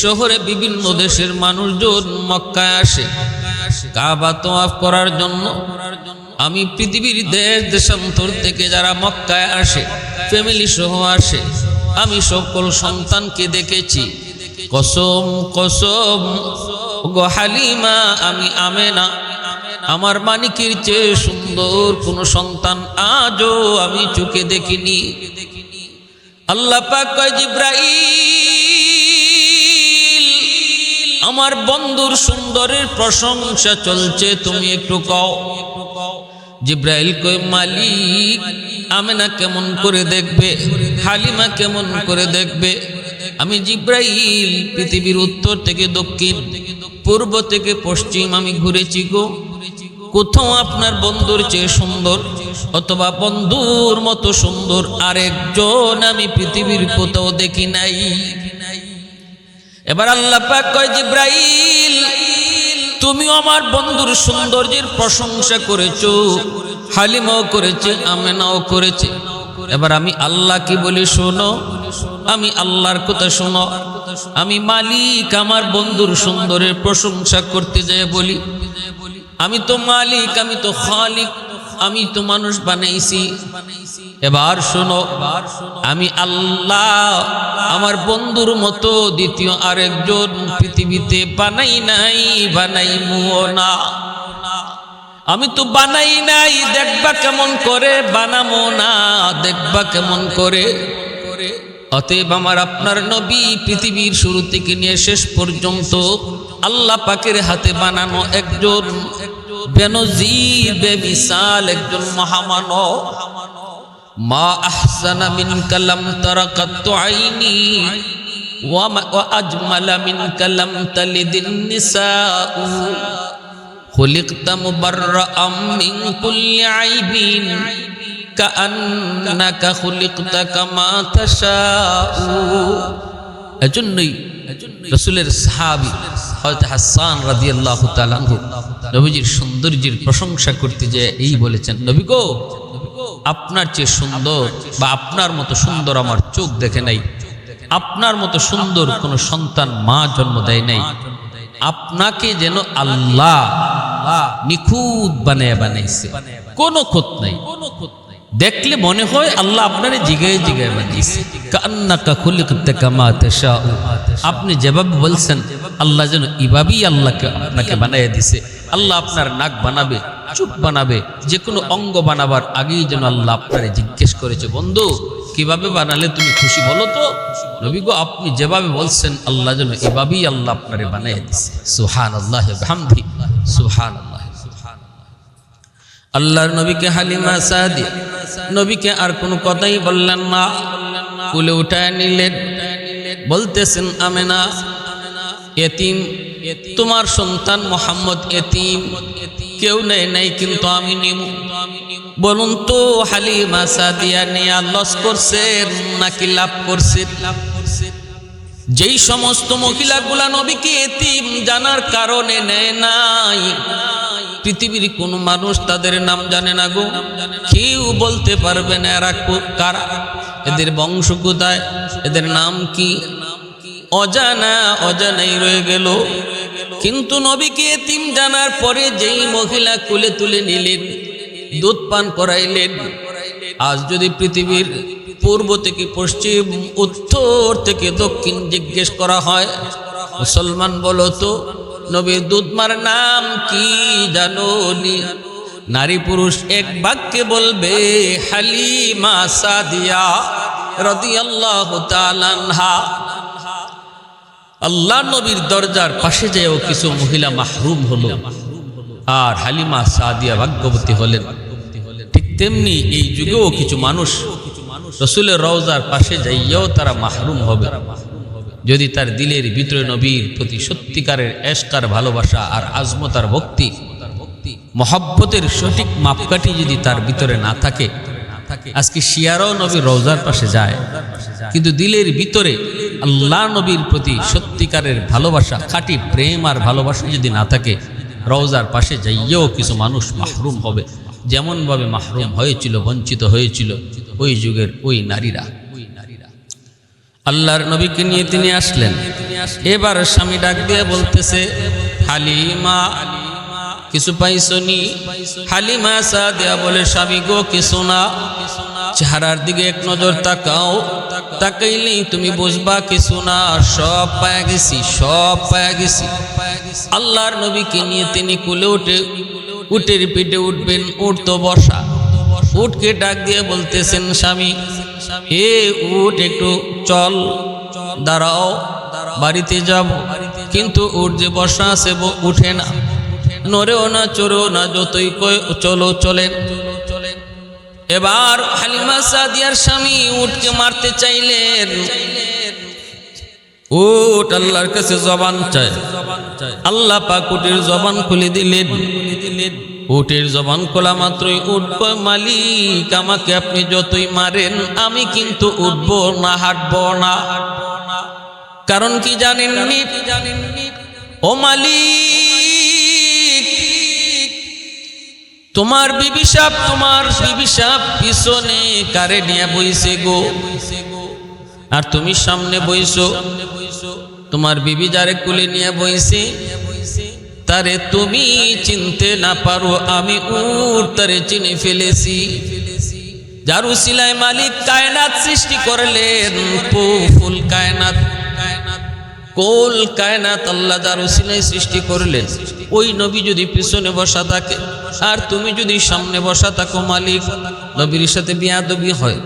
শহরে বিভিন্ন দেশের মানুষজন মক্কায় আসে কাবা তওয়াফ করার জন্য। আমি পৃথিবীর দেশ দেশান্তর থেকে যারা মক্কায় আসে ফ্যামিলি সহ আসে, আমি সকল সন্তানকে দেখেছি। কসম কসম গো হালিমা, আমি আমেনা আমার মানিকের চেয়ে সুন্দর কোন সন্তান আজও আমি চোখে দেখিনি। আল্লাহ পাক কয়, জিব্রাইল আমার বন্ধুর সুন্দরের প্রশংসা চলছে, তুমি একটু কও। জিব্রাইল কয়, মালিক আমেনা কেমন করে দেখবে, হালিমা কেমন করে দেখবে? আমি জিব্রাইল পৃথিবীর উত্তর থেকে দক্ষিণ, পূর্ব থেকে পশ্চিম আমি ঘুরেছি গো, কোথাও আপনার বন্ধুর চেয়ে সুন্দর অথবা বন্ধুর মতো সুন্দর আরেকজন আমি পৃথিবীর কোথাও দেখি নাই। এবার আল্লাহ পাক কয়, জিব্রাইল তুমি আমার বন্ধুর সৌন্দর্যের প্রশংসা করেছো, হালিমাও করেছে, আমেনাও করেছে। এবার আমি আল্লাহ কি বলি শোনো, আমি আল্লাহর কথা শোনো। আমি মালিক আমার বন্ধুর সুন্দরের প্রশংসা করতে যায় বলি, আমি তো মালিক, আমি তো খালিক, আমি তো মানুষ বানাইছি। এবার শোনো, আমি আল্লাহ আমার বন্ধুর মতো দ্বিতীয় আরেকজন পৃথিবীতে বানাই নাই, বানাইমুও না। আমি তো বানাই নাই, দেখবা কেমন করে, বানামো না, দেখবা কেমন করে। অতএব আমার আপনার নবী পৃথিবীর শুরু থেকে নিয়ে শেষ পর্যন্ত আল্লাহ পাকের হাতে বানানো একজন বেনজির বেমিসাল একজন মহামানব। মা আহসানা মিন কালাম তারাকাতু আইনি ওয়া আজমালা মিন কালাম তালিদিন নিসাউ খুলিকতা মুবাররাআম মিন কুল্লি আইবিন কাআন্নাকা খুলিকতা কামা তাশাউ। এজন্যই রাসূলের সাহাবী হযরত হাসান রাদিয়াল্লাহু তাআলা আনহু নবীজির সৌন্দর্যের প্রশংসা করতে যে এই বলেছেন, নবী গো আপনার চেয়ে সুন্দর বা আপনার মতো সুন্দর আমার চোখ দেখে নাই, আপনার মতো সুন্দর কোন সন্তান মা জন্ম দেয় নাই। আপনাকে যেন আল্লাহ নিখুঁত বানাইছে, কোনো খোঁত নাই। দেখলে মনে হয় আল্লাহ আপনারে জিগায় জিগায় বানিয়েছে। কান্নাকা খুলিকতা কামা তাশাউ, আপনি যেভাবে বলছেন আল্লাহ যেন এভাবেই আল্লাহকে আপনাকে বানাইয়া দিছে। আল্লাহ আপনার নাক বানাবে, চোখ বানাবে, যে কোনো অঙ্গ বানাবার আগেই যেন আল্লাহ আপনারে জিজ্ঞেস করেছে, বন্ধু কিভাবে বানালে তুমি খুশি বলো তো? নবী গো আপনি যেভাবে বলছেন আল্লাহ যেন এভাবেই আল্লাহ আপনারে বানাইয়া দিছে। সুবহানাল্লাহ ওয়া বিহামদিহি, সুবহানাল্লাহ। আল্লাহর নবীকে হালিমা সাদিয়া নবীকে আর কোনো কথাই বললেন না, কোলে উঠায় নিলেন। বলতেছেন, আমেনা এতিম, তোমার সন্তান মোহাম্মদ এতিম, কেউ নেই নাই কিন্তু আমি নিমু। বলুন তো হালিমা সাদিয়া নিয়া লস করছেন নাকি লাভ করছেন? যেই সমস্ত মহিলাগুলা নবীকে এতিম জানার কারণে নেয় নাই, পৃথিবীর কোন মানুষ তাদের নাম জানে না গো, কেউ বলতে পারবে না এরা কারা, এদের বংশ কোথায়, এদের নাম কি, অজানা, অজানাই রয়ে গেল। কিন্তু নবীকে এতিম জানার পরে যেই মহিলা কোলে তুলে নিলেন, দুধ পান করাইলেন, আজ যদি পৃথিবীর পূর্ব থেকে পশ্চিম, উত্তর থেকে দক্ষিণ জিজ্ঞেস করা হয়, মুসলমান বলো তো নবীর দুধ মার নাম কি জানো নি? নারী পুরুষ এক বাক্যে বলবে হালিমা সাদিয়া রাদিয়াল্লাহু তাআলা আনহা। আল্লাহ নবীর দরজার পাশে যেও কিছু মহিলা মাহরুম হলো, আর হালিমা সাদিয়া ভাগ্যবতী হলেন। ঠিক তেমনি এই যুগেও কিছু মানুষ রসুলের রওজার পাশে যাইয়াও তারা মাহরুম হবে, যদি তার দিলের ভিতরে নবীর প্রতি সত্যিকারের এশকার ভালোবাসা আর আজমতার ভক্তি, মহব্বতের সঠিক মাপকাঠি যদি তার ভিতরে না থাকে। আজকে শিয়ারাও নবীর রওজার পাশে যায়, কিন্তু দিলের ভিতরে আল্লাহ নবীর প্রতি সত্যিকারের ভালোবাসা, খাঁটি প্রেম আর ভালোবাসা যদি না থাকে, রওজার পাশে যাইয়েও কিছু মানুষ মাহরুম হবে, যেমনভাবে মাহরুম হয়েছিল, বঞ্চিত হয়েছিল ওই যুগের ওই নারীরা। আল্লাহর নবীকে নিয়ে তিনি আসলেন। এবার স্বামী ডাক দিয়ে বলতেছে, হালিমা কিছু পাইছনি? হালিমা সাদিয়া বলে, স্বামী গো কিছু না। চেহারার দিকে এক নজর তাকাও, তাকাইলেই তুমি বুঝবা কিছু না, সব পায়া গেছি, সব পায়া গেছি। আল্লাহর নবীকে নিয়ে তিনি কুলে উঠে উটের পিঠে উঠবেন, উঠ তো বসা। উটকে ডাক দিয়ে বলতেছেন, স্বামী এ উট একটু চল, দাঁড়াও, বাড়িতে যাব। কিন্তু উট যে বসা আছে উঠে না, নড়েও না, চড়েও না, যতই কয় চলো চলেন। এবার হালিমা সাদিয়ার স্বামী উটকে মারতে চাইলেন। উট আল্লাহর কাছে জবান চায়, আল্লাহ পাক উটের জবান খুলে দিলেন। উটের জবান খোলা মাত্রই উট কয়, মালিক আমাকে আপনি যতই মারেন আমি কিন্তু উঠবো না, হাঁটবো না। কারণ কি জানেননি? ও মালিক, তোমার বিবি সাপ পিছনে কারে নিয়ে বইছে গো, আর তুমি সামনে বইছো। তোমার বিবি যারে কুলে নিয়ে বইছে তারে তুমি চিনতে না পারো, আমি উট তারে চিনে ফেলেছি। যার উসিলায় মালিক কায়নাত সৃষ্টি করলেন, ফুল কায়নাত, কোল কায়নাত আল্লাহ যার উসিলায় সৃষ্টি করলেন, ওই নবী যদি পিছনে বসা থাকে আর তুমি যদি সামনে বসা থাকো, মালিক নবীর সাথে বিয়াদবি হয়।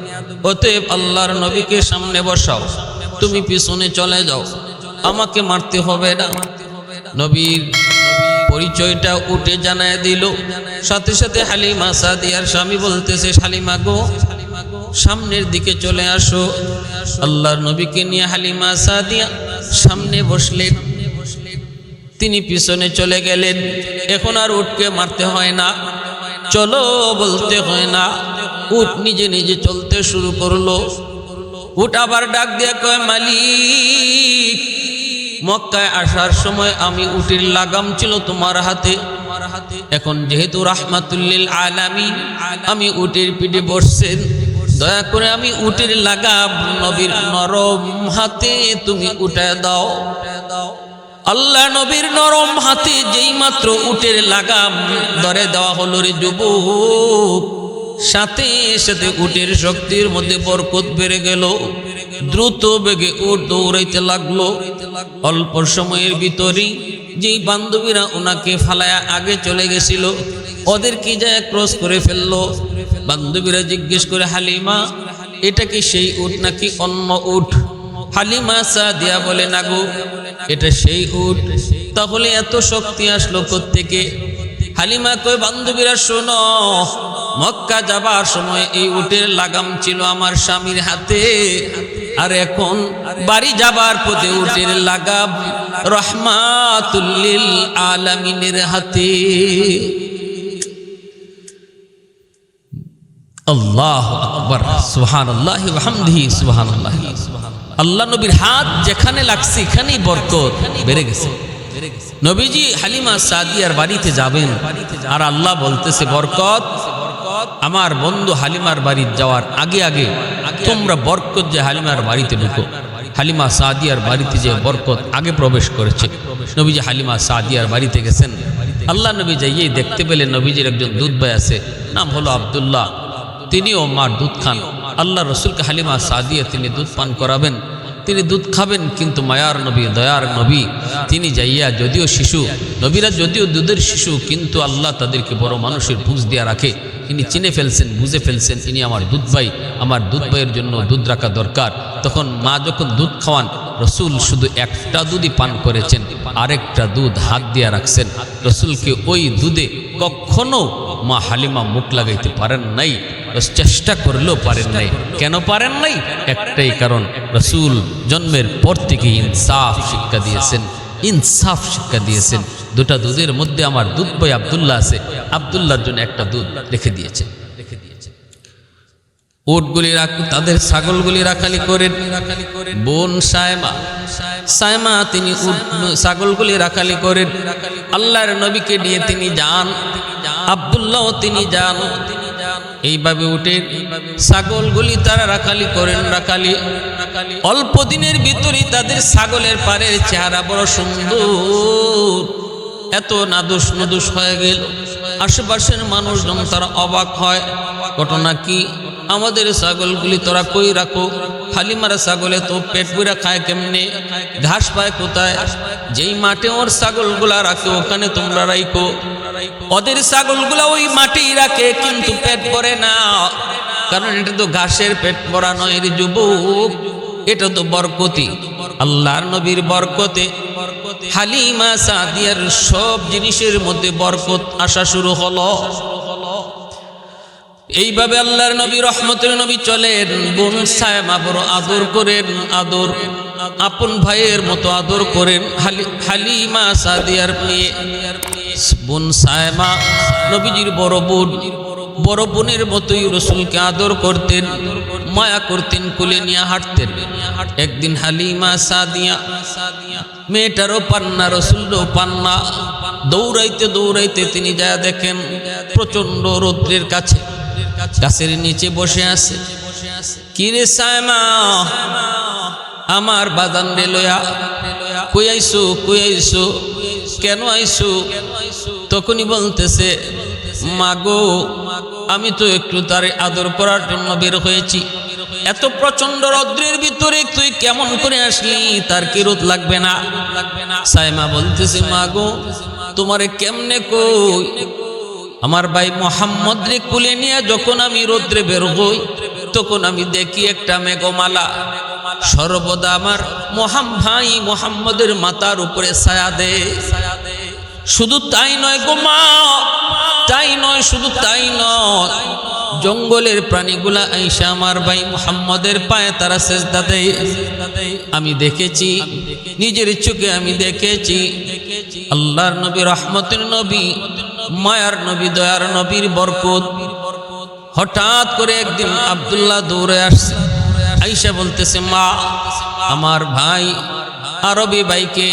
অতএব আল্লাহর নবীকে সামনে বসাও, তুমি পিছনে চলে যাও, আমাকে মারতে হবে না। নবীর পরিচয়টা উঠে জানায় দিল। সাথে সাথে হালিমা সাদিয়ার স্বামী বলতেছে, হালিমা গো সামনের দিকে চলে আসো। আল্লাহর নবীকে নিয়ে হালিমা সাদিয়া সামনে বসলেন, তিনি পিছনে চলে গেলেন। এখন আর উটকে মারতে হয় না, চলো বলতে হয় না, উট নিজে নিজে চলতে শুরু করলো। উট আবার ডাক দিয়ে কয়, মালিক মক্কায় আসার সময় আমি উটের লাগাম ছিল তোমার হাতে, এখন যেহেতু রাহমাতুল্লিল আলামিন আমি উটের পিঠে বসছেন, দয়া করে আমি উটের লাগাম নবীর নরম হাতে তুমি উঠায় দাও। আল্লাহ নবীর নরম হাতে যেই মাত্র উটের লাগাম ধরে দেওয়া হলো, রে যুবক, সাথে সাথে উটের শক্তির মধ্যে বরকত বেড়ে গেল। দ্রুত বেগে উট দৌড়াইতে লাগলো। অল্প সময়ের ভিতরেই যেই বান্ধবীরা ওনাকে ফালায়া আগে চলে গেছিল, ওদের কি যায় ক্রস করে ফেললো। বান্ধবীরা জিজ্ঞেস করে, হালিমা এটা কি সেই উট নাকি অন্য উট? হালিমা সাদিয়া বলে, না গো এটা সেই উট। তাহলে এত শক্তি আসলো কোত্থেকে? হালিমা কয়, বান্ধবীরা শোনো, মক্কা যাবার সময় এই উটের লাগাম ছিল আমার স্বামীর হাতে, আর এখন বাড়ি যাবার পথে উটের লাগাম রাহমাতুল্লিল আলামিনের হাতে। আল্লাহু আকবার, সুবহানাল্লাহি ওয়া বিহামদিহি, সুবহানাল্লাহ। আল্লাহ নবীর হাত যেখানে লাগছে এখানেই বরকত বেড়ে গেছে। নবীজি হালিমা সাদিয়ার বাড়িতে যাবেন, আর আল্লাহ বলতেছে, বরকত আমার বন্ধু হালিমার বাড়ি যাওয়ার আগে আগে তোমরা বরকত যে হালিমার বাড়িতে ঢুকো। হালিমা সাদিয়ার বাড়িতে যে বরকত আগে প্রবেশ করেছে। নবীজি হালিমা সাদিয়ার বাড়িতে গেছেন। আল্লাহ নবী যাইয়েই দেখতে পেলেন নবীজির একজন দুধ ভাই আছে, নাম হলো আব্দুল্লাহ। তিনিও মার দুধ খান। আল্লাহ রসুলকে হালিমা সাদিয়া তিনি দুধ পান করাবেন। তিনি দুধ খাবেন, কিন্তু মায়ার নবী, দয়ার নবী তিনি যাইয়া, যদিও শিশু, নবীরা যদিও দুধের শিশু, কিন্তু আল্লাহ তাদেরকে বড় মানুষের বুঝ দিয়া রাখে। তিনি চিনে ফেলছেন, বুঝে ফেলছেন, ইনি আমার দুধ ভাই, আমার দুধ ভাইয়ের জন্য দুধ রাখা দরকার। তখন মা যখন দুধ খাওয়ান, রসুল শুধু একটা দুধই পান করেছেন, আরেকটা দুধ হাত দিয়া রাখছেন। রসুলকে ওই দুধে কখনো মা হালিমা মুখ লাগাইতে পারেন নাই, চেষ্টা করলেও পারেন নাই। কেন পারেন নাই? একটাই কারণ, রসুল জন্মের পর থেকে ইনসাফ শিক্ষা দিয়েছেন, ইনসাফ শিক্ষা দিয়েছেন। দুটা দুধের মধ্যে আমার দুধ ভাই আব্দুল্লাহ আছে, আব্দুল্লাহর জন্য একটা দুধ রেখে দিয়েছেন। উটগুলি তাদের ছাগলগুলি রাখালি করেন বোন সায়মা তিনি ছাগলগুলি রাখালি করেন। আল্লাহর নবীকে নিয়ে তিনি যান, আব্দুল্লাহ তিনি যান। এইভাবে উঠে ছাগলগুলি তারা রাখালি করেন। রাখালি অল্প দিনের ভিতরেই তাদের ছাগলের পারের চেহারা বড় সুন্দর, এত নাদুস নুদুস হয়ে গেল। আশেপাশের মানুষজন তারা অবাক হয়। ঘটনা কি? আমাদের ছাগলগুলি তোরা কই রাখো? হালিমারা ছাগলে তো পেট পুরা খায় কেমনে, ঘাস পায় কোথায়? যেই মাঠে ওর ছাগলগুলা রাখে ওখানে তোমরা রাখো। ওদের ছাগলগুলা ওই মাঠেই রাখে, কিন্তু পেট ভরে না, কারণ এটা তো ঘাসের পেট ভরা নয় রে যুবক, এটা তো বরকতি, আল্লাহর নবীর বরকতে হালিমা সাদিয়ার সব জিনিসের মধ্যে বরকত আসা শুরু হলো। এইভাবে আল্লাহর নবী রহমতের নবী চলেন। বোন সায়মা বড় আদর করেন, আদর আপন ভাইয়ের মতো আদর করেন। হালিমা সাদিয়ার মেয়ে বোন সায়মা নবীজির বড় বোন, বড় বোনের মতোই রসুলকে আদর করতেন, মায়া করতেন, কোলে নিয়ে হাঁটতেন। একদিন হালিমা সাদিয়া মেয়েটারও পান্না, রসুলও পান্না, দৌড়াইতে দৌড়াইতে তিনি যা দেখেন প্রচন্ড রৌদ্রের কাছে গাছের নিচে বসে আছে। কিরে সায়মা, আমার বাদান রে লয়া কই আইসো, কই আইসো, কেন আইসো? তখনই বলতেছে, মাগো আমি তো একটু তার আদর করার জন্য বের হয়েছি, এত প্রচন্ড রৌদ্রের ভিতরে তুই কেমন করে আসলি? তার কি রোদ লাগবে না? সায়মা বলতেছে, মাগো তোমারে কেমনে কই, আমার ভাই মোহাম্মদ রে কুলে নিয়ে যখন আমি রৌদ্রে বের হই, তখন আমি দেখি একটা মেঘমালা সর্বদা আমার ভাই মোহাম্মদের মাথার উপরে ছায়া দে। শুধু তাই নয় গো মা, তাই নয়, শুধু তাই নয়, জঙ্গলের প্রাণীগুলা আইসা আমার ভাই মুহাম্মদের পায়ে তারা সেজদা দেয়। আমি দেখেছি, নিজের চোখে আমি দেখেছি। আল্লাহর নবী, রহমতের নবী, মায়ার নবী, দয়ার নবীর বরকত। হঠাৎ করে একদিন আব্দুল্লাহ দৌড়ে আসছে, আইসা বলতেছে, মা আমার ভাই আরবি ভাইকে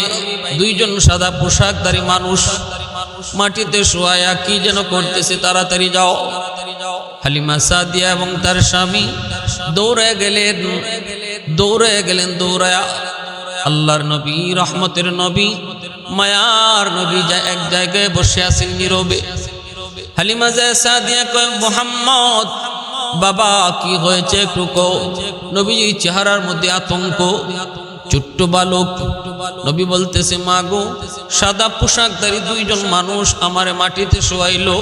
দুইজন সাদা পোশাকধারী মানুষ মাটিতে শোয়ায়া কি যেন করতেছে, তাড়াতাড়ি যাও। হালিমা সাদিয়া এবং তার স্বামী দৌড়ায় গেলেন, দৌড়ায়া আল্লাহর নবী, রহমতের নবী, মায়ার নবী এক জায়গায় বসে আছেন নীরবে। হালিমা সাদিয়া কয়, মুহাম্মদ বাবা কি হয়েছে একটু কও। নবীজি চেহারার মধ্যে আতঙ্ক, ছোট্ট বালক। নবী বলতেছে, মা গো সাদা পোশাকধারী দুইজন মানুষ আমারে মাটিতে শোয়াইলো,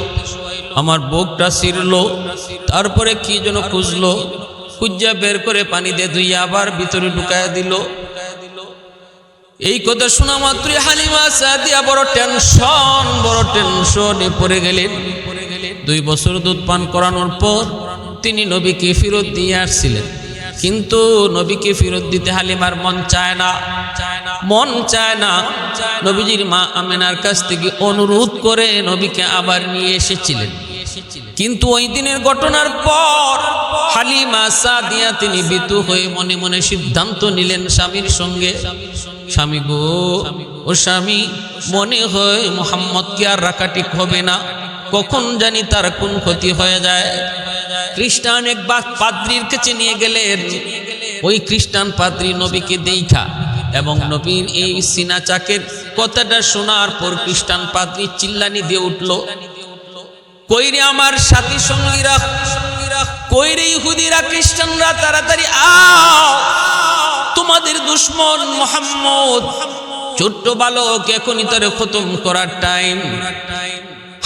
আমার বুকটা ছিঁড়লো, তারপরে কি যেন খুঁজলো, খুঁজা বের করে পানি দিয়ে ধুইয়া আবার ভিতরে ঢুকাইয়া দিল। এই কথা শোনা মাত্রই হালিমা সাদিয়া বড় টেনশনে পড়ে গেলেন। 2 বছর দুধ পান করানোর পর তিনি নবীকে ফেরত দিয়ে আসছিলেন, কিন্তু নবীকে ফেরত দিতে হালিমার মন চায় না। নবীজির মা আমেনার কাছ থেকে অনুরোধ করে নবীকে আবার নিয়ে এসেছিলেন, কিন্তু ওই দিনের ঘটনার পর হালিমা সাদিয়া তিনি ভীতু হয়ে মনে মনে সিদ্ধান্ত নিলেন স্বামীর সঙ্গে, স্বামী গো, ও স্বামী, মনে হয় মুহাম্মদকে আর রাখা ঠিক হবে না, কখন জানি তার কোন ক্ষতি হয়ে যায়। খ্রিস্টান এক পাদ্রীর কাছে নিয়ে গেলেন। ওই খ্রিস্টান পাদ্রী নবীকে দেখা এবং নবীর এই সিনা চাকের কথাটা শোনার পর খ্রিস্টান পাদ্রী চিল্লানি দিয়ে উঠল, কইরে আমার সাথী সঙ্গীরা, কইরে ইহুদিরা, খ্রিস্টানরা, তাড়াতাড়ি আও, আমাদের দুশ্মন মুহাম্মদ ছোট্ট বালক, এখনই তার খতম করার টাইম।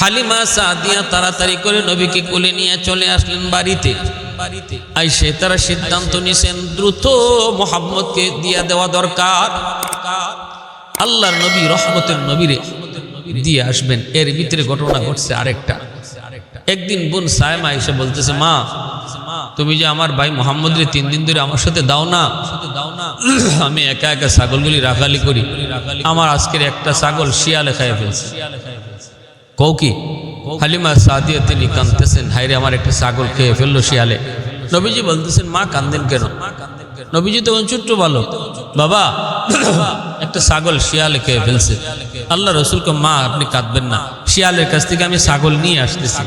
হালিমা সাদিয়া তাড়াতাড়ি করে নবীকে কোলে নিয়ে চলে আসলেন বাড়িতে। আইসে তারা সিদ্ধান্ত নিয়েছেন দ্রুত মুহাম্মদকে দিয়া দেওয়া দরকার। আল্লাহর নবী রহমতের নবীরে দিয়ে আসবেন। এর ভিতরে ঘটনা ঘটছে আরেকটা। একদিন বোন সায়মা এসে বলতেছে, মা তুমি যে আমার ভাই মুহাম্মদরে 3 দিন ধরে আমার সাথে দাও না, আমি একা একা ছাগলগুলি রাখালি করি, আমার আজকের একটা ছাগল শিয়ালে খাইয়ে ফেলছে। কও কি? হালিমা সাদিয়া তিনি কাঁদতেছেন, হায়রে আমার একটা ছাগল খেয়ে ফেললো শিয়ালে। নবীজি বলতেছেন, মা কান্দেন কেন? নবীজি তখন ছোট্ট বালক, বাবা একটা ছাগল শিয়ালে খেয়ে ফেলছে। আল্লাহ রসুলকে, মা আপনি কাঁদবেন না, শিয়ালের কাছ থেকে আমি ছাগল নিয়ে আসতেছি।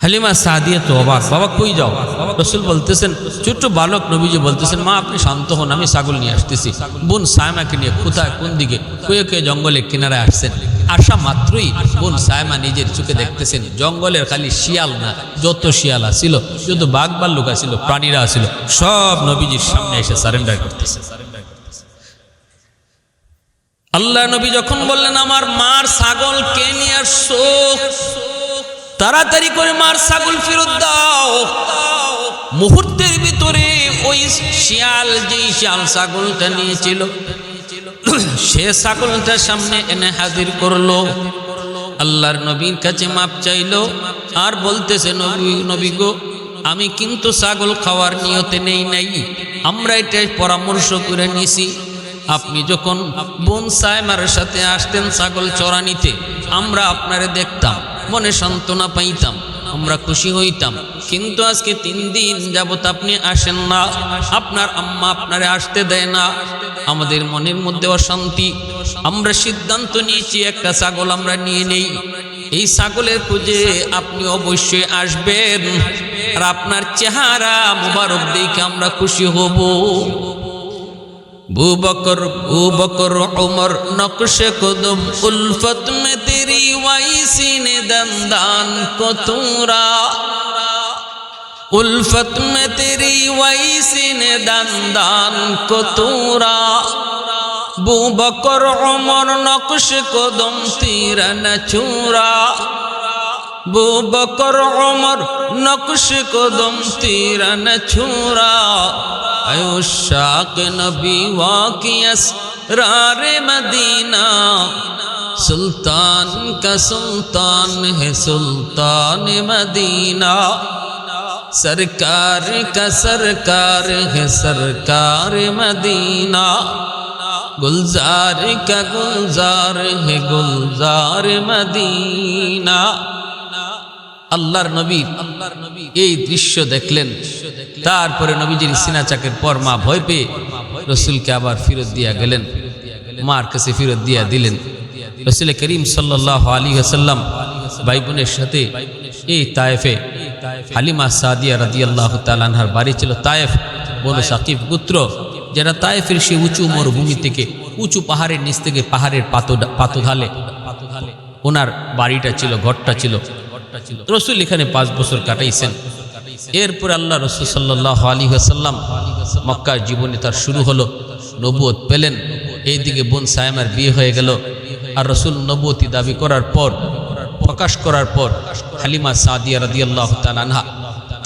হালিমা সাদিয়া তো অবাক, বাবা কই যাও? রসুল বলতেছেন, ছোট্ট বালক নবীজি বলতেছেন, মা আপনি শান্ত হন, আমি ছাগল নিয়ে আসতেছি। বোন সায়মাকে নিয়ে কোথায় কোন দিকে কুয়ে কুয়ে জঙ্গলের কিনারায় আসছেন। আসা মাত্রই বোন সায়মা নিজের চোখে দেখতেছেন জঙ্গলের খালি শিয়াল না, যত শিয়াল আসিল, যত বাঘ ভাল্লুক আসিল, প্রাণীরা আসিল, সব নবীজির সামনে এসে সারেন্ডার করতেছে। আল্লাহ নবী যখন বললেন, আমার মার ছাগল কে নিয়ে আসছো, তাড়াতাড়ি করে মার ছাগল ফেরত দাও। মুহূর্তের ভিতরে ওই শিয়াল, যেই শিয়াল ছাগলটা নিয়েছিল, সে ছাগলটার সামনে এনে হাজির করলো। আল্লাহর নবীর কাছে মাপ চাইলো আর বলতেছে, নবী গো, আমি কিন্তু ছাগল খাওয়ার নিয়তে নেই নাই, আমরা এটাই পরামর্শ করে নিছি। আপনি যখন বোন সায়মার সাথে আসতেন ছাগল চড়া নিতে, আমরা আপনারে দেখতাম, মনে সান্ত্বনা পাইতাম, আমরা খুশি হইতাম। কিন্তু আজকে 3 দিন যাবত আপনি আসেন না, আপনার আম্মা আপনারে আসতে দেয় না, আমাদের মনের মধ্যে অশান্তি। আমরা সিদ্ধান্ত নিয়েছি একটা ছাগল আমরা নিয়ে নেই। এই ছাগলের খুঁজে আপনি অবশ্যই আসবেন, আর আপনার চেহারা মুবারক দেখে আমরা খুশি হব। बू बकर उमर नक्शे कदम उल्फत में तेरी वाइसी ने दंदान को तूरा, उल्फत में तेरी वाइसी ने दंदान को तूरा। बू बकर उमर नक्शे कदम तेरा न छूरा, बू बकर उमर नक्शे कदम तेरा न छूरा। शाक नबी वाकियस रारे मदीना, सुल्तान का सुल्तान है सुल्तान मदीना, सरकार का सरकार है सरकार मदीना, गुलजार का गुलजार है गुलजार मदीना। আল্লাহর নবী এই দৃশ্য দেখলেন। তারপরে নবীজির সিনা চাকের পর মা ভয় পেয়ে রসুলকে আবার ফেরত দিয়া গেলেন, মার কাছে ফেরত দিয়া দিলেন। রসুল করিম সাল্লাল্লাহু আলাইহি ওয়াসাল্লাম ভাই বোনের সাথে এই তায়েফে, হালিমা সাদিয়া রাদিয়াল্লাহু তাআলা আনহার বাড়ি ছিল তায়েফ, বনু সাকিফ গোত্র, যারা তায়েফের সেই উঁচু মরুভূমি থেকে, উঁচু পাহাড়ের নিচ থেকে পাহাড়ের পাতোঢালে ওনার বাড়িটা ছিল, ঘরটা ছিল। রসুল এখানে 5 বছর কাটাইছেন। এরপর আল্লাহ রসুল সাল্লাল্লাহু আলাইহি ওয়াসাল্লাম মক্কার জীবনে তার শুরু হলো, নবুয়ত পেলেন। এইদিকে বোন সায়মার বিয়ে হয়ে গেল। আর রসুল নবুয়তি দাবি করার পর, প্রকাশ করার পর, হালিমা সাদিয়া রাদিয়াল্লাহু তাআলা আনহা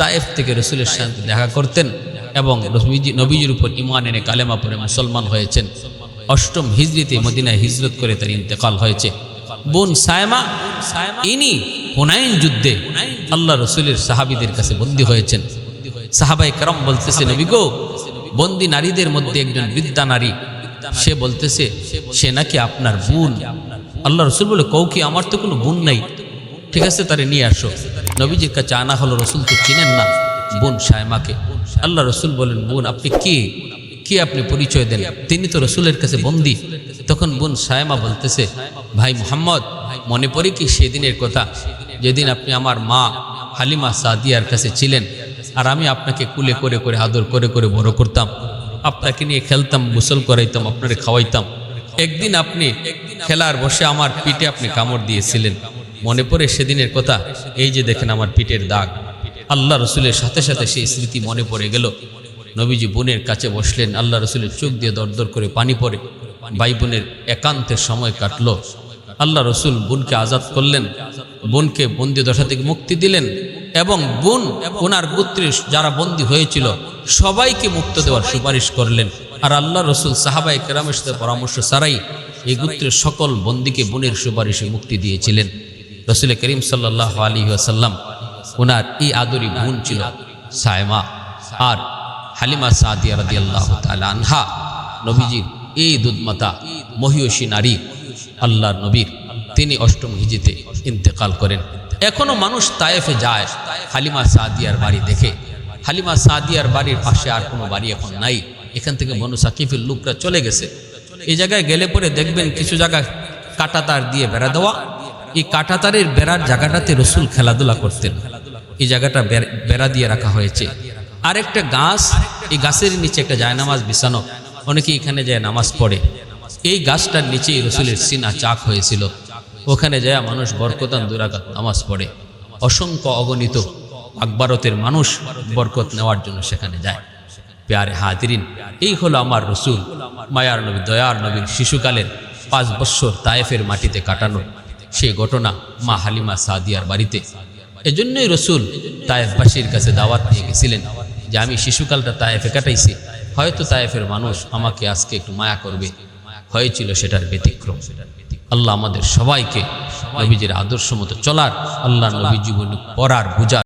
তায়েফ থেকে রসুলের সাথে দেখা করতেন এবং নবীজির উপর ঈমান এনে কালেমা পড়ে মুসলমান হয়েছেন। 8ম হিজরিতে মদিনায় হিজরত করে তার ইন্তেকাল হয়েছে। বোন সায়মা ইনি হুনাইন যুদ্ধে আল্লাহ রসুলের সাহাবীদের কাছে বন্দী হয়েছেন। সাহাবায়ে কেরাম বলতেছে, নবী গো, বন্দী নারীদের মধ্যে একজন বৃদ্ধা নারী, সে বলতেছে সে নাকি আপনার বোন। আল্লাহ রসুল বলে, কও কি? আমার তো কোনো বোন নাই। ঠিক আছে, তারে নিয়ে আসো। নবীজির কাছে আনা হলো। রসুল তো চিনেন না বোন সায়মাকে। আল্লাহ রসুল বলেন, বোন আপনি কে আপনি পরিচয় দেন। তিনি তো রসুলের কাছে বন্দী। তখন বোন সায়মা বলতেছে, ভাই মুহাম্মদ, মনে পড়ে কি সেদিনের কথা, যেদিন আপনি আমার মা হালিমা সাদিয়ার কাছে ছিলেন, আর আমি আপনাকে কুলে করে করে আদর করে করে বড় করতাম, আপনাকে নিয়ে খেলতাম, গোসল করাইতাম, আপনারে খাওয়াইতাম। একদিন আপনি খেলার বসে আমার পিঠে আপনি কামড় দিয়েছিলেন, মনে পড়ে সেদিনের কথা? এই যে দেখেন আমার পিঠের দাগ। আল্লাহ রসুলের সাথে সাথে সেই স্মৃতি মনে পড়ে গেল। নবীজি বোনের কাছে বসলেন, আল্লাহ রসুলের চোখ দিয়ে দরদর করে পানি পড়ে। ভাই বোনের একান্তের সময় কাটলো। আল্লাহ রসুল বোনকে আজাদ করলেন, বোনকে বন্দি দশা থেকে মুক্তি দিলেন এবং বোন ওনার গোত্রের যারা বন্দী হয়েছিল সবাইকে মুক্ত দেওয়ার সুপারিশ করলেন। আর আল্লাহ রসুল সাহাবায়ে কেরামের সাথে পরামর্শ ছাড়াই এই গোত্রের সকল বন্দীকে বোনের সুপারিশে মুক্তি দিয়েছিলেন। রসুল করিম সাল্লাল্লাহু আলাইহি ওয়াসাল্লাম ওনার এই আদরি বোন ছিল সায়মা আর হালিমা সাদিয়া রাদিয়াল্লাহু তাআলা আনহা। নবীজির এই দুধমাতা মহিয়সী নারী আল্লাহর নবীর, তিনি ৮ম হিজরিতে ইন্তেকাল করেন। এখনো মানুষ তায়েফে যায় হালিমা সাদিয়ার বাড়ি দেখে। হালিমা সাদিয়ার বাড়ির পাশে আর কোনো বাড়ি এখন নাই। এখান থেকে বনু সাকিফের লোকরা চলে গেছে। এই জায়গায় গেলে পরে দেখবেন কিছু জায়গায় কাঁটাতার দিয়ে বেড়া দেওয়া। এই কাঁটাতারের বেড়ার জায়গাটাতে রসুল খেলাধুলা করতেন। এই জায়গাটা বেড়া দিয়ে রাখা হয়েছে। আরেকটা গাছ, এই গাছের নিচে একটা জায়নামাজ বিছানো, অনেকে এখানে যায় নামাজ পড়ে। এই গাছটার নিচেই রসুলের সিনা চাক হয়েছিল। ওখানে যায় মানুষ বরকতান দুরাকাত নামাজ পড়ে। অসংখ্য অগণিত আকবরতের মানুষ বরকত নেওয়ার জন্য সেখানে যায়। প্যারে হাজিরিন, এই হলো আমার রসুল মায়ার নবী দয়ার নবীর শিশুকালের 5 বৎসর তায়েফের মাটিতে কাটানো সেই ঘটনা মা হালিমা সাদিয়ার বাড়িতে। এজন্যই রসুল তায়েফবাসীর কাছে দাওয়াত নিয়ে গেছিলেন যে আমি শিশুকালটা তায়েফে কাটাইছি, হয়তো তায়েফের মানুষ আমাকে আজকে একটু মায়া করবে। হয়েছিল সেটার ব্যতিক্রম। আল্লাহ আমাদের সবাইকে নবীজির আদর্শ মতো চলার, আল্লাহ নবী জীবনী পড়ার বুঝার